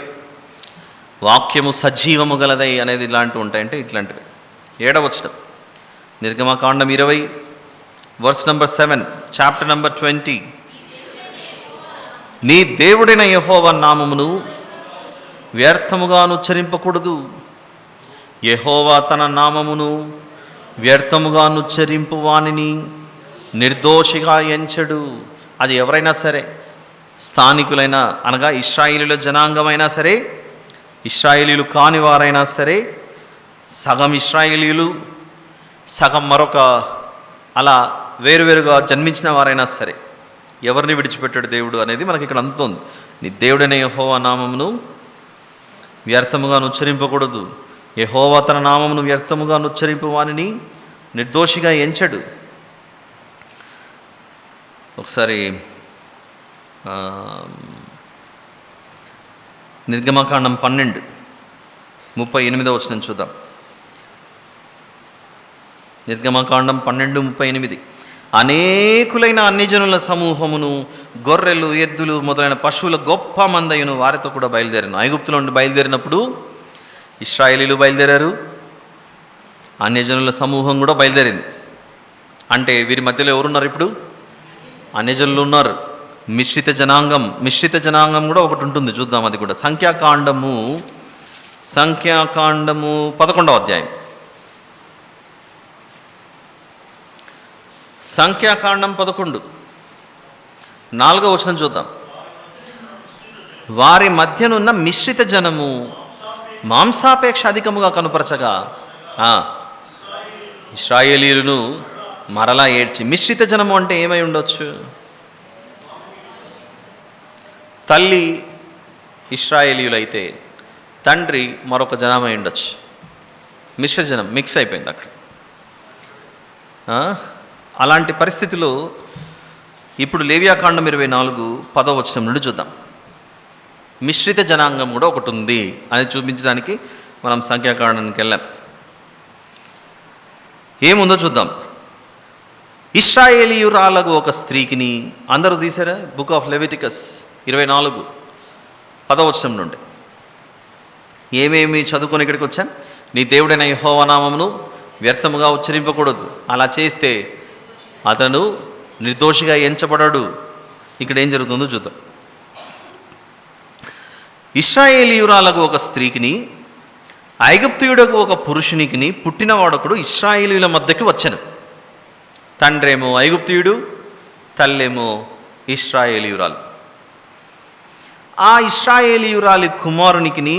Speaker 1: వాక్యము సజీవము గలదై అనేది ఇలాంటివి ఉంటాయంటే ఇట్లాంటివి. 7వ వచనం నిర్గమకాండం 20 వర్స్ నంబర్ 7, చాప్టర్ నంబర్ 20. నీ దేవుడైన యెహోవా నామమును వ్యర్థముగా ఉచ్చరింపకూడదు. యెహోవా తన నామమును వ్యర్థముగా ఉచ్చరింపు వానిని నిర్దోషిగా ఎంచడు. అది ఎవరైనా సరే, స్థానికులైనా అనగా ఇశ్రాయేలీయుల జనాంగమైనా సరే, ఇశ్రాయేలీయులు కాని వారైనా సరే, సగం ఇశ్రాయేలీయులు సగం మరొక అలా వేరువేరుగా జన్మించిన వారైనా సరే ఎవరిని విడిచిపెట్టాడు దేవుడు అనేది మనకి ఇక్కడ అందుతోంది. నీ దేవుడైన యెహోవా నామమును వ్యర్థముగా ఉచ్చరింపకూడదు. యెహోవా తన నామమును వ్యర్థముగా ఉచ్చరింపు వానిని నిర్దోషిగా ఎంచడు. ఒకసారి నిర్గమకాండం 12:38 వచనం చూద్దాం. నిర్గమకాండం 12:38. అనేకులైన అన్యజనుల సమూహమును, గొర్రెలు, ఎద్దులు మొదలైన పశువుల గొప్ప మందయును వారితో కూడా బయలుదేరాను. ఐగుప్తులో నుండి బయలుదేరినప్పుడు ఇశ్రాయేలీలు బయలుదేరారు, అన్యజనుల సమూహం కూడా బయలుదేరింది. అంటే వీరి మధ్యలో ఎవరున్నారు? ఇప్పుడు అన్యజనులు ఉన్నారు. మిశ్రిత జనాంగం కూడా ఒకటి ఉంటుంది, చూద్దాం అది కూడా. సంఖ్యాకాండము 11వ అధ్యాయం. సంఖ్యాకాండం 11 4వ వచనం చూద్దాం. వారి మధ్యనున్న మిశ్రిత జనము మాంసాపేక్ష అధికముగా కనుపరచగా ఇశ్రాయేలీయులను మరలా ఏడ్చి. మిశ్రిత జనము అంటే ఏమై ఉండొచ్చు? తల్లి ఇశ్రాయేలీయులైతే తండ్రి మరొక జనమై ఉండొచ్చు. మిశ్రిత జనం మిక్స్ అయిపోయింది అక్కడ. అలాంటి పరిస్థితిలో ఇప్పుడు లేవియాకాండం 24:10 వచనం నుండి చూద్దాం. మిశ్రిత జనాంగం కూడా ఒకటి ఉంది అని చూపించడానికి మనం సంఖ్యాకాండానికి వెళ్ళాం. ఏముందో చూద్దాం. ఇశ్రాయేలీయురాలకు ఒక స్త్రీకిని, అందరూ తీసారా? బుక్ ఆఫ్ లెవిటికస్ 24:10 వచనం నుండి ఏమేమి చదువుకొని ఇక్కడికి వచ్చాను. నీ దేవుడైన యెహోవా నామమును వ్యర్థముగా ఉచ్చరింపకూడదు. అలా చేస్తే అతను నిర్దోషిగా ఎంచబడడు. ఇక్కడ ఏం జరుగుతుందో చూద్దాం. ఇశ్రాయేలీయురాలకు ఒక స్త్రీకిని, ఐగుప్తీయుడకు ఒక పురుషునికిని పుట్టినవాడొకడు ఇశ్రాయేలీయుల మధ్యకి వచ్చెను. తండ్రేమో ఐగుప్తీయుడు, తల్లేమో ఇశ్రాయేలీయురాలు. ఆ ఇశ్రాయేలీయురాలి కుమారునికిని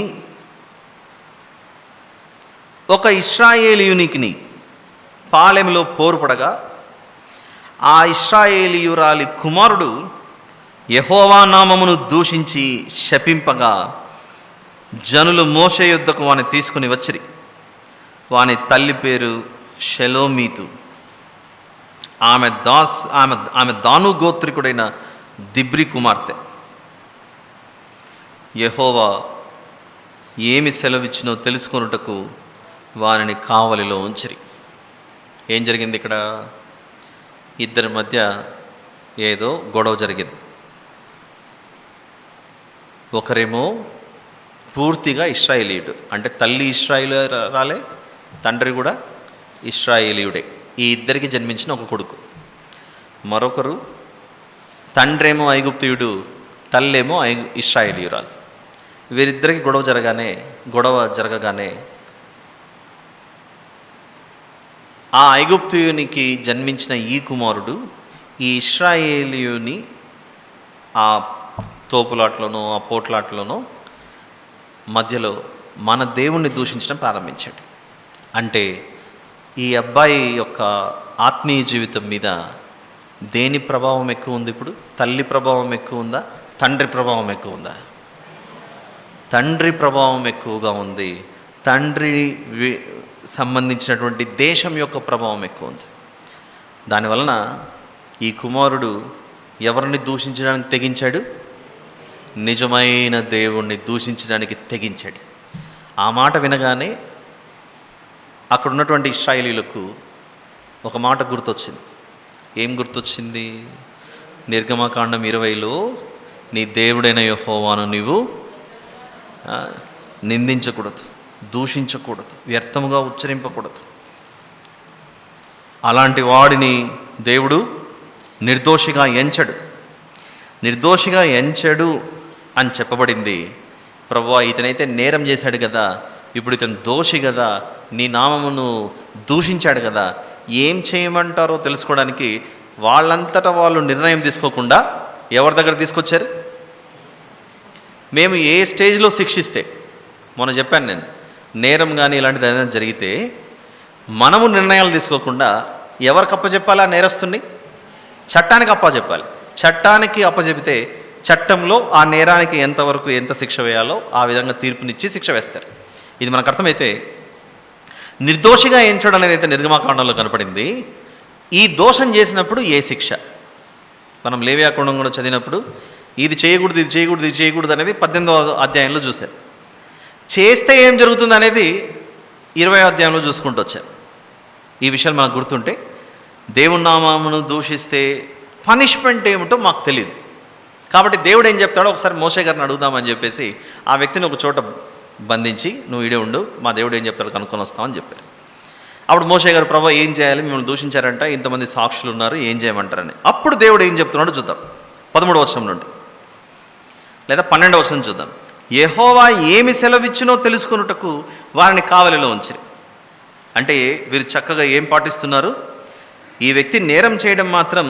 Speaker 1: ఒక ఇశ్రాయేలీయునికిని పాలెంలో పోరు పడగా, ఆ ఇశ్రాయేలీయురాలి కుమారుడు యెహోవా నామమును దూషించి శపింపగా, జనులు మోషే యుద్ధకు వాని తీసుకుని వచ్చిరి. వాని తల్లి పేరు షెలోమీతు. ఆమె దాను గోత్రికుడైన దిబ్రి కుమార్తె. యెహోవా ఏమి సెలవిచ్చినో తెలుసుకొనుటకు వానిని కావలిలో ఉంచిరి. ఏం జరిగింది ఇక్కడ? ఇద్దరి మధ్య ఏదో గొడవ జరిగింది. ఒకరేమో పూర్తిగా ఇశ్రాయేలీయుడు, అంటే తల్లి ఇశ్రాయేలీయురాలే, తండ్రి కూడా ఇశ్రాయేలీయుడే. ఈ ఇద్దరికి జన్మించిన ఒక కొడుకు. మరొకరు తండ్రేమో ఐగుప్తీయుడు, తల్లేమో ఇశ్రాయేలీయురాలు. వీరిద్దరికి గొడవ జరగగానే ఆ ఐగుప్తీయునికి జన్మించిన ఈ కుమారుడు ఈ ఇశ్రాయేలీయుని ఆ తోపులాట్లోనో ఆ పోట్లాట్లోనో మధ్యలో మన దేవుణ్ణి దూషించడం ప్రారంభించాడు. అంటే ఈ అబ్బాయి యొక్క ఆత్మీయ జీవితం మీద దేని ప్రభావం ఎక్కువ ఉంది? ఇప్పుడు తల్లి ప్రభావం ఎక్కువ ఉందా? తండ్రి ప్రభావం ఎక్కువ ఉందా? తండ్రి ప్రభావం ఎక్కువగా ఉంది. తండ్రి సంబంధించినటువంటి దేశం యొక్క ప్రభావం ఎక్కువ ఉంది. దానివలన ఈ కుమారుడు ఎవరిని దూషించడానికి తెగించాడు? నిజమైన దేవుణ్ణి దూషించడానికి తెగించాడు. ఆ మాట వినగానే అక్కడ ఉన్నటువంటి ఇశ్రాయేలీయులకు ఒక మాట గుర్తొచ్చింది. ఏం గుర్తొచ్చింది? నిర్గమకాండం 20లో నీ దేవుడైన యెహోవాను నీవు నిందించకూడదు, దూషించకూడదు, వ్యర్థముగా ఉచ్చరింపకూడదు. అలాంటి వాడిని దేవుడు నిర్దోషిగా ఎంచడు. నిర్దోషిగా ఎంచడు అని చెప్పబడింది. ప్రభువా, ఇతనైతే నేరం చేశాడు కదా, ఇప్పుడు ఇతను దోషి కదా, నీ నామమును దూషించాడు కదా, ఏం చేయమంటారో తెలుసుకోవడానికి వాళ్ళంతటా వాళ్ళు నిర్ణయం తీసుకోకుండా ఎవరి దగ్గర తీసుకొచ్చారు? మేము ఏ స్టేజ్లో శిక్షిస్తే, మొన్న చెప్పాను నేను, నేరం కానీ ఇలాంటిది ఏదైనా జరిగితే మనము నిర్ణయాలు తీసుకోకుండా ఎవరికి అప్పచెప్పాలి? ఆ నేరస్తుని చట్టానికి అప్పచెప్పాలి. చట్టానికి అప్పచెపితే చట్టంలో ఆ నేరానికి ఎంతవరకు ఎంత శిక్ష వేయాలో ఆ విధంగా తీర్పునిచ్చి శిక్ష వేస్తారు. ఇది మనకు అర్థమైతే నిర్దోషిగా ఎంచడం అనేది అయితే నిర్గమాకాండంలో కనపడింది. ఈ దోషం చేసినప్పుడు ఏ శిక్ష? మనం లేవియాకాండం కూడా చదివినప్పుడు ఇది చేయకూడదు, ఇది చేయకూడదు, ఇది చేయకూడదు అనేది 18వ అధ్యాయంలో చూశారు. చేస్తే ఏం జరుగుతుంది అనేది 20వ అధ్యాయంలో చూసుకుంటూ వచ్చారు. ఈ విషయాలు మనకు గుర్తుంటే దేవుని నామమును దూషిస్తే పనిష్మెంట్ ఏమిటో మాకు తెలియదు. కాబట్టి దేవుడు ఏం చెప్తాడో ఒకసారి మోషే గారిని అడుగుదామని చెప్పేసి ఆ వ్యక్తిని ఒక చోట బంధించి, నువ్వు ఈడే ఉండు, మా దేవుడు ఏం చెప్తాడో కనుక్కొని వస్తామని చెప్పారు. అప్పుడు మోషే గారు, ప్రభు ఏం చేయాలి, మిమ్మల్ని దూషించారంట, ఇంతమంది సాక్షులు ఉన్నారు, ఏం చేయమంటారని. అప్పుడు దేవుడు ఏం చెప్తున్నాడో చూద్దాం. 13వ వచనం నుండి లేదా 12వ వచనం చూద్దాం. యెహోవా ఏమి సెలవిచ్చినో తెలుసుకొనుటకు వారిని కావలిలో ఉంచిరి. అంటే వీరు చక్కగా ఏం పాటిస్తున్నారు? ఈ వ్యక్తి నేరం చేయడం మాత్రం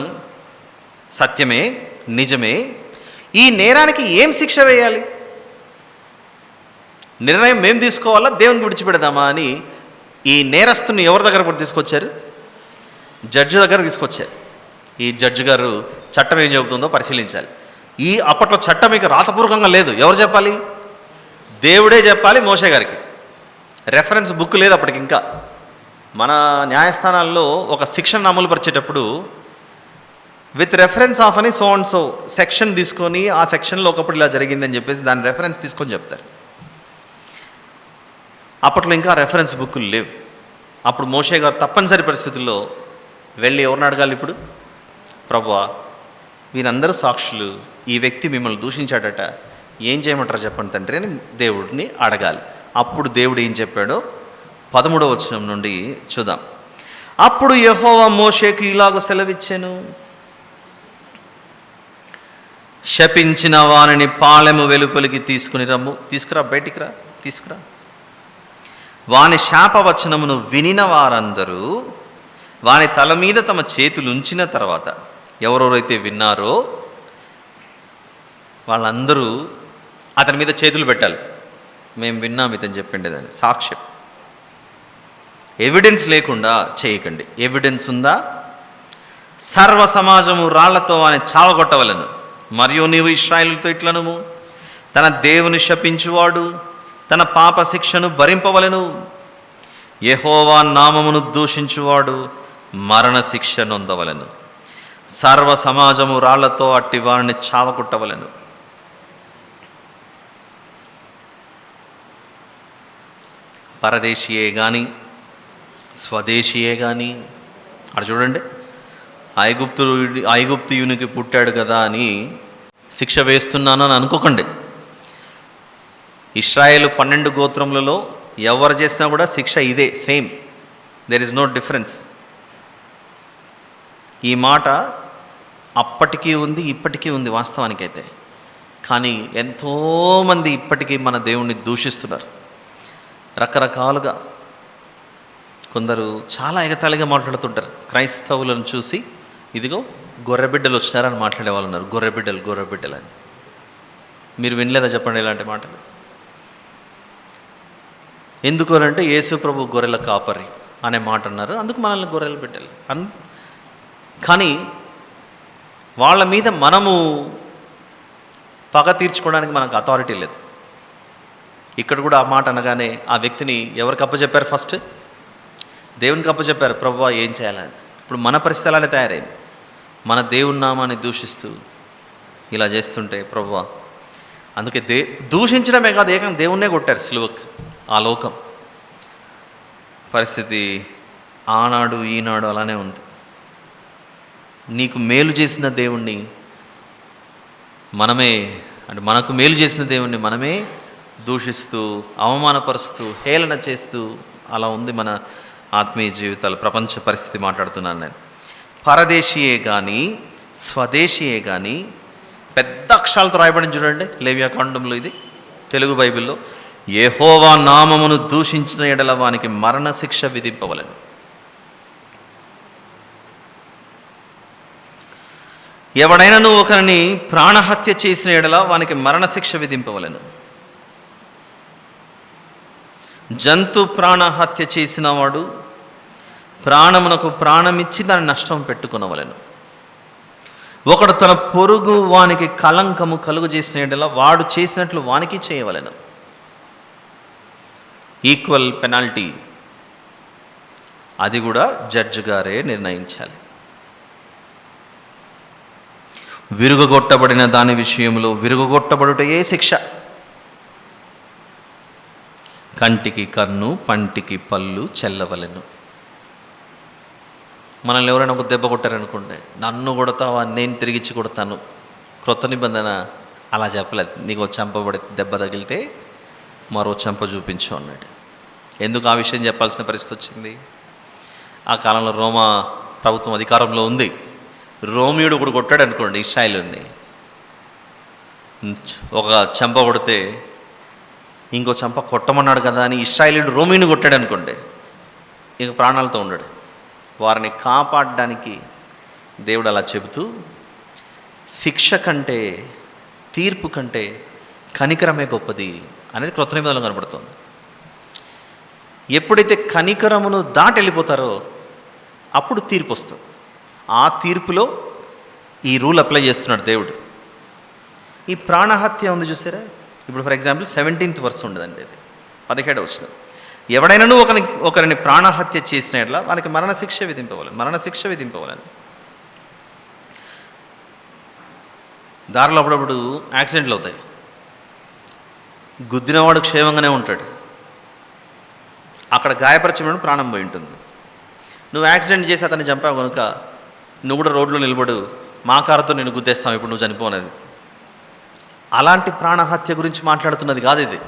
Speaker 1: సత్యమే, నిజమే. ఈ నేరానికి ఏం శిక్ష వేయాలి? నిర్ణయం మేము తీసుకోవాలా, దేవునికి విడిచిపెడదామా అని ఈ నేరస్తుని ఎవరి దగ్గర తీసుకొచ్చారు? జడ్జి దగ్గర తీసుకొచ్చారు. ఈ జడ్జి గారు చట్టం ఏం చెబుతుందో పరిశీలించాలి. అప్పట్లో చట్టం మీకు రాతపూర్వకంగా లేదు. ఎవరు చెప్పాలి? దేవుడే చెప్పాలి మోషే గారికి. రెఫరెన్స్ బుక్ లేదు అప్పటికి. ఇంకా మన న్యాయస్థానాల్లో ఒక శిక్షను అమలు పరిచేటప్పుడు విత్ రెఫరెన్స్ ఆఫ్ అని సో అండ్ సో సెక్షన్ తీసుకొని ఆ సెక్షన్లో ఒకప్పుడు ఇలా జరిగిందని చెప్పేసి దాని రెఫరెన్స్ తీసుకొని చెప్తారు. అప్పట్లో ఇంకా రెఫరెన్స్ బుక్కులు లేవు. అప్పుడు మోషే గారు తప్పనిసరి పరిస్థితుల్లో వెళ్ళి ఎవరిని అడగాలి? ఇప్పుడు ప్రభువా, వీరందరూ సాక్షులు, ఈ వ్యక్తి మిమ్మల్ని దూషించాడట, ఏం చేయమంటారో చెప్పండి తండ్రి అని దేవుడిని అడగాలి. అప్పుడు దేవుడు ఏం చెప్పాడో 13వ వచనం నుండి చూద్దాం. అప్పుడు యెహోవా మోషేకు ఇలాగ సెలవిచ్చెను, శపించిన వారిని పాలెము వెలుపలికి తీసుకుని రమ్ము. తీసుకురా, బయటికి రా, తీసుకురా. వాని శాపవచనమును వినిన వారందరూ వాని తల మీద తమ చేతులు ఉంచిన తర్వాత, ఎవరెవరైతే విన్నారో వాళ్ళందరూ అతని మీద చేతులు పెట్టాలి. మేము విన్నాం ఇతను చెప్పిండేదని సాక్ష్యం. ఎవిడెన్స్ లేకుండా చేయకండి. ఎవిడెన్స్ ఉందా? సర్వ సమాజము రాళ్లతో వాని చావగొట్టవలను. మరియు నీవు ఇశ్రాయేలుతో ఇట్లనుము, తన దేవుని శపించువాడు తన పాప శిక్షను భరింపవలెను. యెహోవా నామమును దూషించువాడు మరణ శిక్ష నొందవలెను. సర్వ సమాజము రాళ్లతో అట్టి వారిని చావగొట్టవలెను. పరదేశీయే కానీ స్వదేశీయే కానీ, అక్కడ చూడండి, ఐగుప్తుయునికి పుట్టాడు కదా అని శిక్ష వేస్తున్నాను అని అనుకోకండి. ఇశ్రాయేలు 12 గోత్రములలో ఎవరు చేసినా కూడా శిక్ష ఇదే, same. There is no difference. ఈ మాట అప్పటికీ ఉంది, ఇప్పటికీ ఉంది వాస్తవానికైతే. కానీ ఎంతోమంది ఇప్పటికీ మన దేవుణ్ణి దూషిస్తున్నారు రకరకాలుగా. కొందరు చాలా ఎగతాళిగా మాట్లాడుతుంటారు. క్రైస్తవులను చూసి ఇదిగో గొర్రెబిడ్డలు వచ్చినారని మాట్లాడే వాళ్ళు ఉన్నారు. గొర్రెబిడ్డలు అని. మీరు వినలేదా చెప్పండి ఇలాంటి మాటలు? ఎందుకు అంటే యేసు ప్రభు గొర్రెల కాపరి అనే మాట అన్నారు, అందుకు మనల్ని గొర్రెల బిడ్డలు కానీ వాళ్ళ మీద మనము పగ తీర్చుకోవడానికి మనకు అథారిటీ లేదు. ఇక్కడ కూడా ఆ మాట అనగానే ఆ వ్యక్తిని ఎవరికి అప్పచెప్పారు? ఫస్ట్ దేవునికి అప్పచెప్పారు. ప్రభువా ఏం చేయాలని. ఇప్పుడు మన పరిస్థితి అలానే తయారైంది. మన దేవుని నామాన్ని దూషిస్తూ ఇలా చేస్తుంటే ప్రభువా, అందుకే దూషించడమే కాదు, ఏకంగా దేవుణ్ణే కొట్టారు సిలువకు. ఆ లోకం పరిస్థితి ఆనాడు ఈనాడు అలానే ఉంది. నీకు మేలు చేసిన దేవుణ్ణి మనమే, అంటే మనకు మేలు చేసిన దేవుణ్ణి మనమే దూషిస్తూ, అవమానపరుస్తూ, హేళన చేస్తూ అలా ఉంది మన ఆత్మీయ జీవితాలు. ప్రపంచ పరిస్థితి మాట్లాడుతున్నాను నేను. పరదేశీయే కానీ స్వదేశీయే కానీ, పెద్ద అక్షరాలతో రాయబడింది చూడండి లేవియాకాండంలో, ఇది తెలుగు బైబిల్లో, యెహోవా నామమును దూషించిన ఎడల వానికి మరణశిక్ష విధింపవలెను. ఎవడైనాను ఒకరిని ప్రాణహత్య చేసిన ఎడల వానికి మరణశిక్ష విధింపవలెను. జంతు ప్రాణహత్య చేసిన వాడు ప్రాణమునకు ప్రాణమిచ్చి దాని నష్టం పెట్టుకొనవలెను. ఒకడు తన పొరుగు వానికి కలంకము కలుగు చేసిన ఎడల వాడు చేసినట్లు వానికి చేయవలెను. ఈక్వల్ పెనాల్టీ, అది కూడా జడ్జి గారే నిర్ణయించాలి. విరుగగొట్టబడిన దాని విషయంలో విరుగగొట్టబడుటయే శిక్ష. కంటికి కన్ను, పంటికి పళ్ళు చెల్లవలెను. మనల్ని ఎవరైనా ఒక దెబ్బ కొట్టారనుకోండి, నన్ను కొడతావా, నేను తిరిగిచ్చి కొడతాను. క్రొత్త నిబంధన అలా చెప్పలేదు. నీకు చెంపబడి దెబ్బ తగిలితే మరో చెంప చూపించు అన్నాడు. ఎందుకు ఆ విషయం చెప్పాల్సిన పరిస్థితి వచ్చింది? ఆ కాలంలో రోమా ప్రభుత్వం అధికారంలో ఉంది. రోమియుడు ఒకడు కొట్టాడు అనుకోండి ఇశ్రాయేలుని, ఒక చెంప కొడితే ఇంకో చెంప కొట్టమన్నాడు కదా అని ఇశ్రాయేలుడు రోమిని కొట్టాడు అనుకోండి, ఇంక ప్రాణాలతో ఉండడు. వారిని కాపాడడానికి దేవుడు అలా చెబుతూ, శిక్ష కంటే, తీర్పు కంటే కనికరమే గొప్పది అనేది క్రొత్త నిబంధనలో కనబడుతుంది. ఎప్పుడైతే కనికరమును దాటి వెళ్ళిపోతారో అప్పుడు తీర్పు వస్తుంది. ఆ తీర్పులో ఈ రూల్ అప్లై చేస్తున్నాడు దేవుడు. ఈ ప్రాణహత్య ఉంది చూసారా, ఇప్పుడు ఫర్ ఎగ్జాంపుల్ 17th వర్స్ ఉండదండి, అది 17వ వచనం. ఎవడైనాను ఒకరిని ప్రాణహత్య చేసిన ఎడల వానికి మరణశిక్ష విధింపవాలని. దారిలో అప్పుడప్పుడు యాక్సిడెంట్లు అవుతాయి. గుద్దినవాడు క్షేమంగానే ఉంటాడు, అక్కడ గాయపరిచిన ప్రాణం పోయి ఉంటుంది. నువ్వు యాక్సిడెంట్ చేసి అతన్ని చంపావు కనుక నువ్వు కూడా రోడ్లో నిలబడు, మా కారుతో నేను గుద్దేస్తావు, ఇప్పుడు నువ్వు చనిపోనది. అలాంటి ప్రాణహత్య గురించి మాట్లాడుతున్నది కాదు ఇది.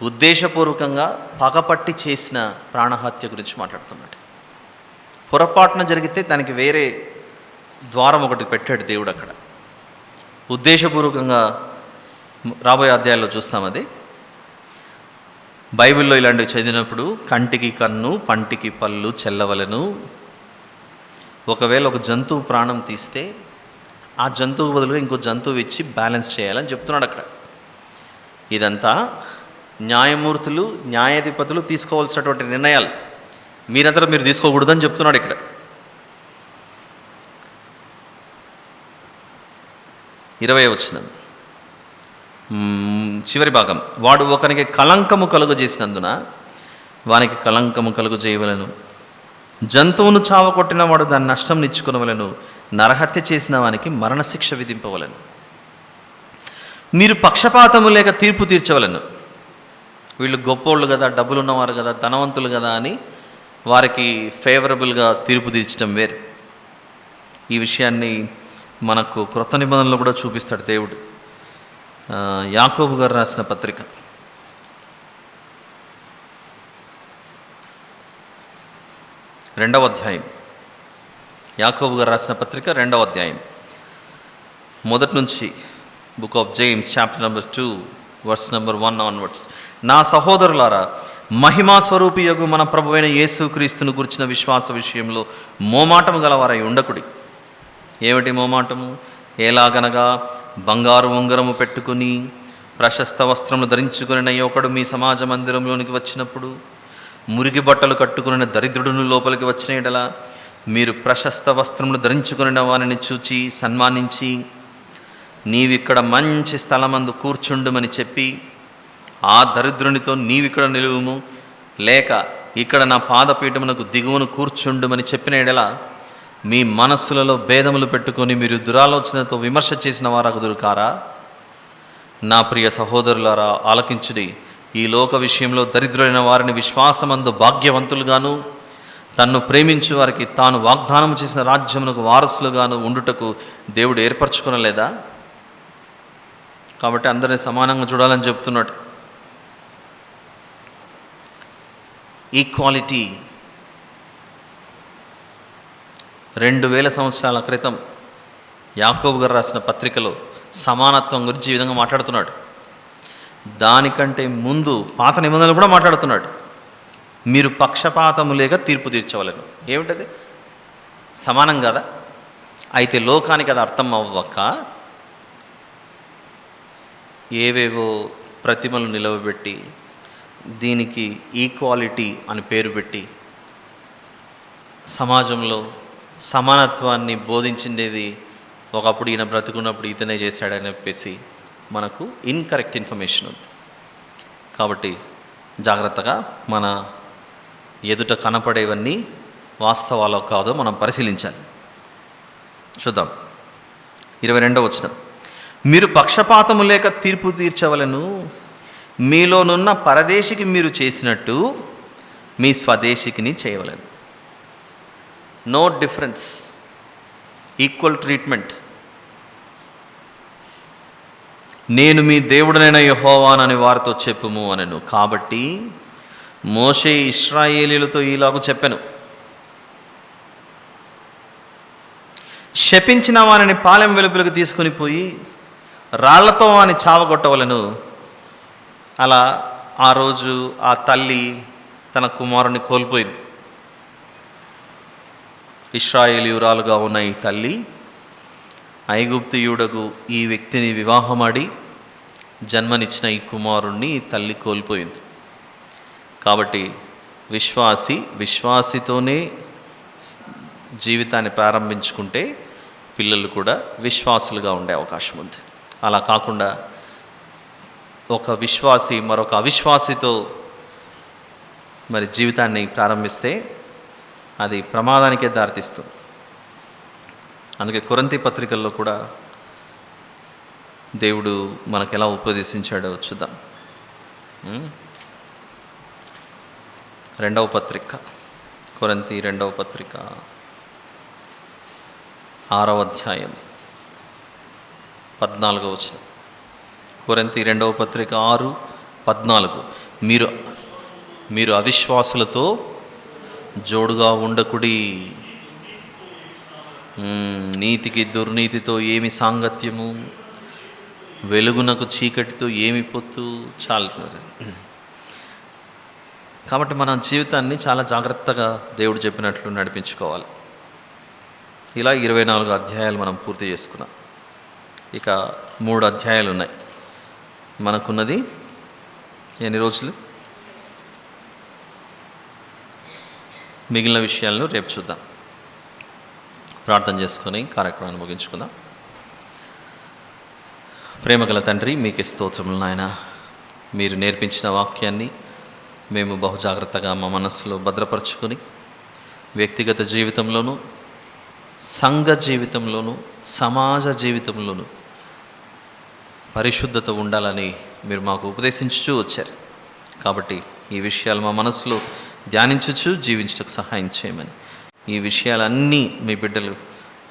Speaker 1: ఉద్దేశపూర్వకంగా పగపట్టి చేసిన ప్రాణహత్య గురించి మాట్లాడుతున్నాడు. పొరపాటున జరిగితే దానికి వేరే ద్వారం ఒకటి పెట్టాడు దేవుడు అక్కడ. ఉద్దేశపూర్వకంగా రాబోయే అధ్యాయాల్లో చూస్తాం. అది బైబిల్లో ఇలాంటివి చదివినప్పుడు కంటికి కన్ను, పంటికి పళ్ళు చెల్లవలెను. ఒకవేళ ఒక జంతువు ప్రాణం తీస్తే ఆ జంతువు బదులుగా ఇంకో జంతువు ఇచ్చి బ్యాలెన్స్ చేయాలని చెప్తున్నాడు అక్కడ. ఇదంతా న్యాయమూర్తులు, న్యాయాధిపతులు తీసుకోవాల్సినటువంటి నిర్ణయాలు. మీరంతా మీరు తీసుకోకూడదని చెప్తున్నాడు ఇక్కడ. ఇరవై వచనం చివరి భాగం, వాడు ఒకరికి కలంకము కలుగు చేసినందున వానికి కలంకము కలుగు చేయవలను. జంతువును చావకొట్టిన వాడు దాని నష్టం నిచ్చుకొనవలను. నరహత్య చేసిన వానికి మరణశిక్ష విధింపవలను. మీరు పక్షపాతము లేక తీర్పు తీర్చవలను. వీళ్ళు గొప్పోళ్ళు కదా, డబ్బులు ఉన్నవారు కదా, ధనవంతులు కదా అని వారికి ఫేవరబుల్గా తీర్పు తీర్చడం వేరు. ఈ విషయాన్ని మనకు క్రొత్త నిబంధనలో కూడా చూపిస్తాడు దేవుడు. యాకోబు గారు రాసిన పత్రిక 2వ అధ్యాయం. యాకోబు గారు రాసిన పత్రిక 2వ అధ్యాయం మొదటి నుంచి, book of James chapter number 2 verse number 1 onwards. నా సహోదరులారా, మహిమా స్వరూపియగు మన ప్రభువైన యేసుక్రీస్తును గురించిన విశ్వాస విషయంలో మోమాటము గలవారై ఉండకుడి. ఏమిటి మోమాటము? ఎలాగనగా బంగారు ఉంగరము పెట్టుకుని ప్రశస్త వస్త్రములు ధరించుకుని ఒకడు మీ సమాజ మందిరంలోనికి వచ్చినప్పుడు మురికి బట్టలు కట్టుకుని దరిద్రుడును లోపలికి వచ్చిన యెడల మీరు ప్రశస్త వస్త్రములు ధరించుకుని వారిని చూచి సన్మానించి, నీవిక్కడ మంచి స్థలమందు కూర్చుండుమని చెప్పి ఆ దరిద్రునితో నీవిక్కడ నిలువుము, లేక ఇక్కడ నా పాదపీఠమునకు దిగువను కూర్చుండుమని చెప్పిన యెడల మీ మనస్సులలో భేదములు పెట్టుకొని మీరు దురాలోచనతో విమర్శ చేసిన వారగుదురు కారా? నా ప్రియ సహోదరులారా, ఆలకించుడి. ఈ లోక విషయంలో దరిద్రులైన వారిని విశ్వాసమందు భాగ్యవంతులుగాను, తన్ను ప్రేమించు వారికి తాను వాగ్దానం చేసిన రాజ్యమునకు వారసులుగాను ఉండుటకు దేవుడు ఏర్పరచుకొనలేదా? కాబట్టి అందరినీ సమానంగా చూడాలని చెప్తున్నాడు. ఈక్వాలిటీ 2000 సంవత్సరాల క్రితం యాకోబు గారు రాసిన పత్రికలో సమానత్వం గురించి ఈ విధంగా మాట్లాడుతున్నాడు. దానికంటే ముందు పాత నిబంధనలు కూడా మాట్లాడుతున్నాడు. మీరు పక్షపాతము లేక తీర్పు తీర్చవలను. ఏమిటది? సమానం కదా. అయితే లోకానికి అది అర్థం అవ్వక ఏవేవో ప్రతిమలు నిలవబెట్టి దీనికి ఈక్వాలిటీ అని పేరు పెట్టి సమాజంలో సమానత్వాన్ని బోధించిండేది ఒకప్పుడు ఈయన బ్రతుకున్నప్పుడు ఇతనే చేశాడని చెప్పేసి మనకు ఇన్కరెక్ట్ ఇన్ఫర్మేషన్ ఉంది. కాబట్టి జాగ్రత్తగా మన ఎదుట కనపడేవన్నీ వాస్తవాలో కాదో మనం పరిశీలించాలి. చూద్దాం 22వ వచనం. మీరు పక్షపాతము లేక తీర్పు తీర్చవలను, మీలోనున్న పరదేశికి మీరు చేసినట్టు మీ స్వదేశికిని చేయవలను. No difference, equal treatment. నేను మీ దేవుడనైన యెహోవానని వారితో చెప్పుము అనెను. కాబట్టి మోషే ఇశ్రాయేలీయులతో ఈలాగు చెప్పెను, శపించిన వారిని పాలెం వెలుపలకు తీసుకొని పోయి రాళ్లతో వాని చావగొట్టవలను. అలా ఆ రోజు ఆ తల్లి తన కుమారుని కోల్పోయింది. ఇశ్రాయేలీయురాలుగా ఉన్న ఈ తల్లి ఐగుప్తీయుడకు ఈ వ్యక్తిని వివాహమాడి జన్మనిచ్చిన ఈ కుమారుణ్ణి ఈ తల్లి కోల్పోయింది. కాబట్టి విశ్వాసితోనే జీవితాన్ని ప్రారంభించుకుంటే పిల్లలు కూడా విశ్వాసులుగా ఉండే అవకాశం ఉంది. అలా కాకుండా ఒక విశ్వాసి మరొక అవిశ్వాసితో మరి జీవితాన్ని ప్రారంభిస్తే అది ప్రమాదానికే దారితీస్తుంది. అందుకే కొరింథీ పత్రికల్లో కూడా దేవుడు మనకు ఎలా ఉపదేశించాడో చూద్దాం. 2వ పత్రిక, కొరింథీ 2వ పత్రిక 6వ అధ్యాయం 14వ వచనం. కొరింథీ 2వ పత్రిక 6:14. మీరు అవిశ్వాసులతో జోడుగా ఉండకుడి. నీతికి దుర్నీతితో ఏమి సాంగత్యము, వెలుగునకు చీకటితో ఏమి పొత్తు. చాలు. కాబట్టి మన జీవితాన్ని చాలా జాగ్రత్తగా దేవుడు చెప్పినట్లు నడిపించుకోవాలి. ఇలా 24 అధ్యాయాలు మనం పూర్తి చేసుకున్నాం. ఇక 3 అధ్యాయాలు ఉన్నాయి. మనకున్నది ఎన్ని రోజులు? మిగిలిన విషయాలను రేపు చూద్దాం. ప్రార్థన చేసుకొని కార్యక్రమాన్ని ముగించుకుందాం. ప్రేమగల తండ్రి, మీకే స్తోత్రములు నాయన. మీరు నేర్పించిన వాక్యాన్ని మేము బహు జాగ్రత్తగా మా మనస్సులో భద్రపరుచుకొని వ్యక్తిగత జీవితంలోనూ, సంఘ జీవితంలోనూ, సమాజ జీవితంలోనూ పరిశుద్ధత ఉండాలని మీరు మాకు ఉపదేశించుచూ వచ్చారు. కాబట్టి ఈ విషయాలు మా మనసులో ధ్యానించుచు జీవించటకు సహాయం చేయమని, ఈ విషయాలన్నీ మీ బిడ్డలు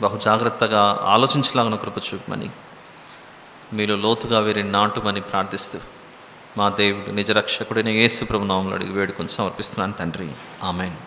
Speaker 1: బహు జాగ్రత్తగా ఆలోచించలాగిన కృప చూపమని, మీలో లోతుగా వీరిని నాటుమని ప్రార్థిస్తూ మా దేవుడు నిజరక్షకుడైన యేసు ప్రభువు నామములో అడిగి వేడుకొని సమర్పిస్తున్నాను తండ్రి. ఆమేన్.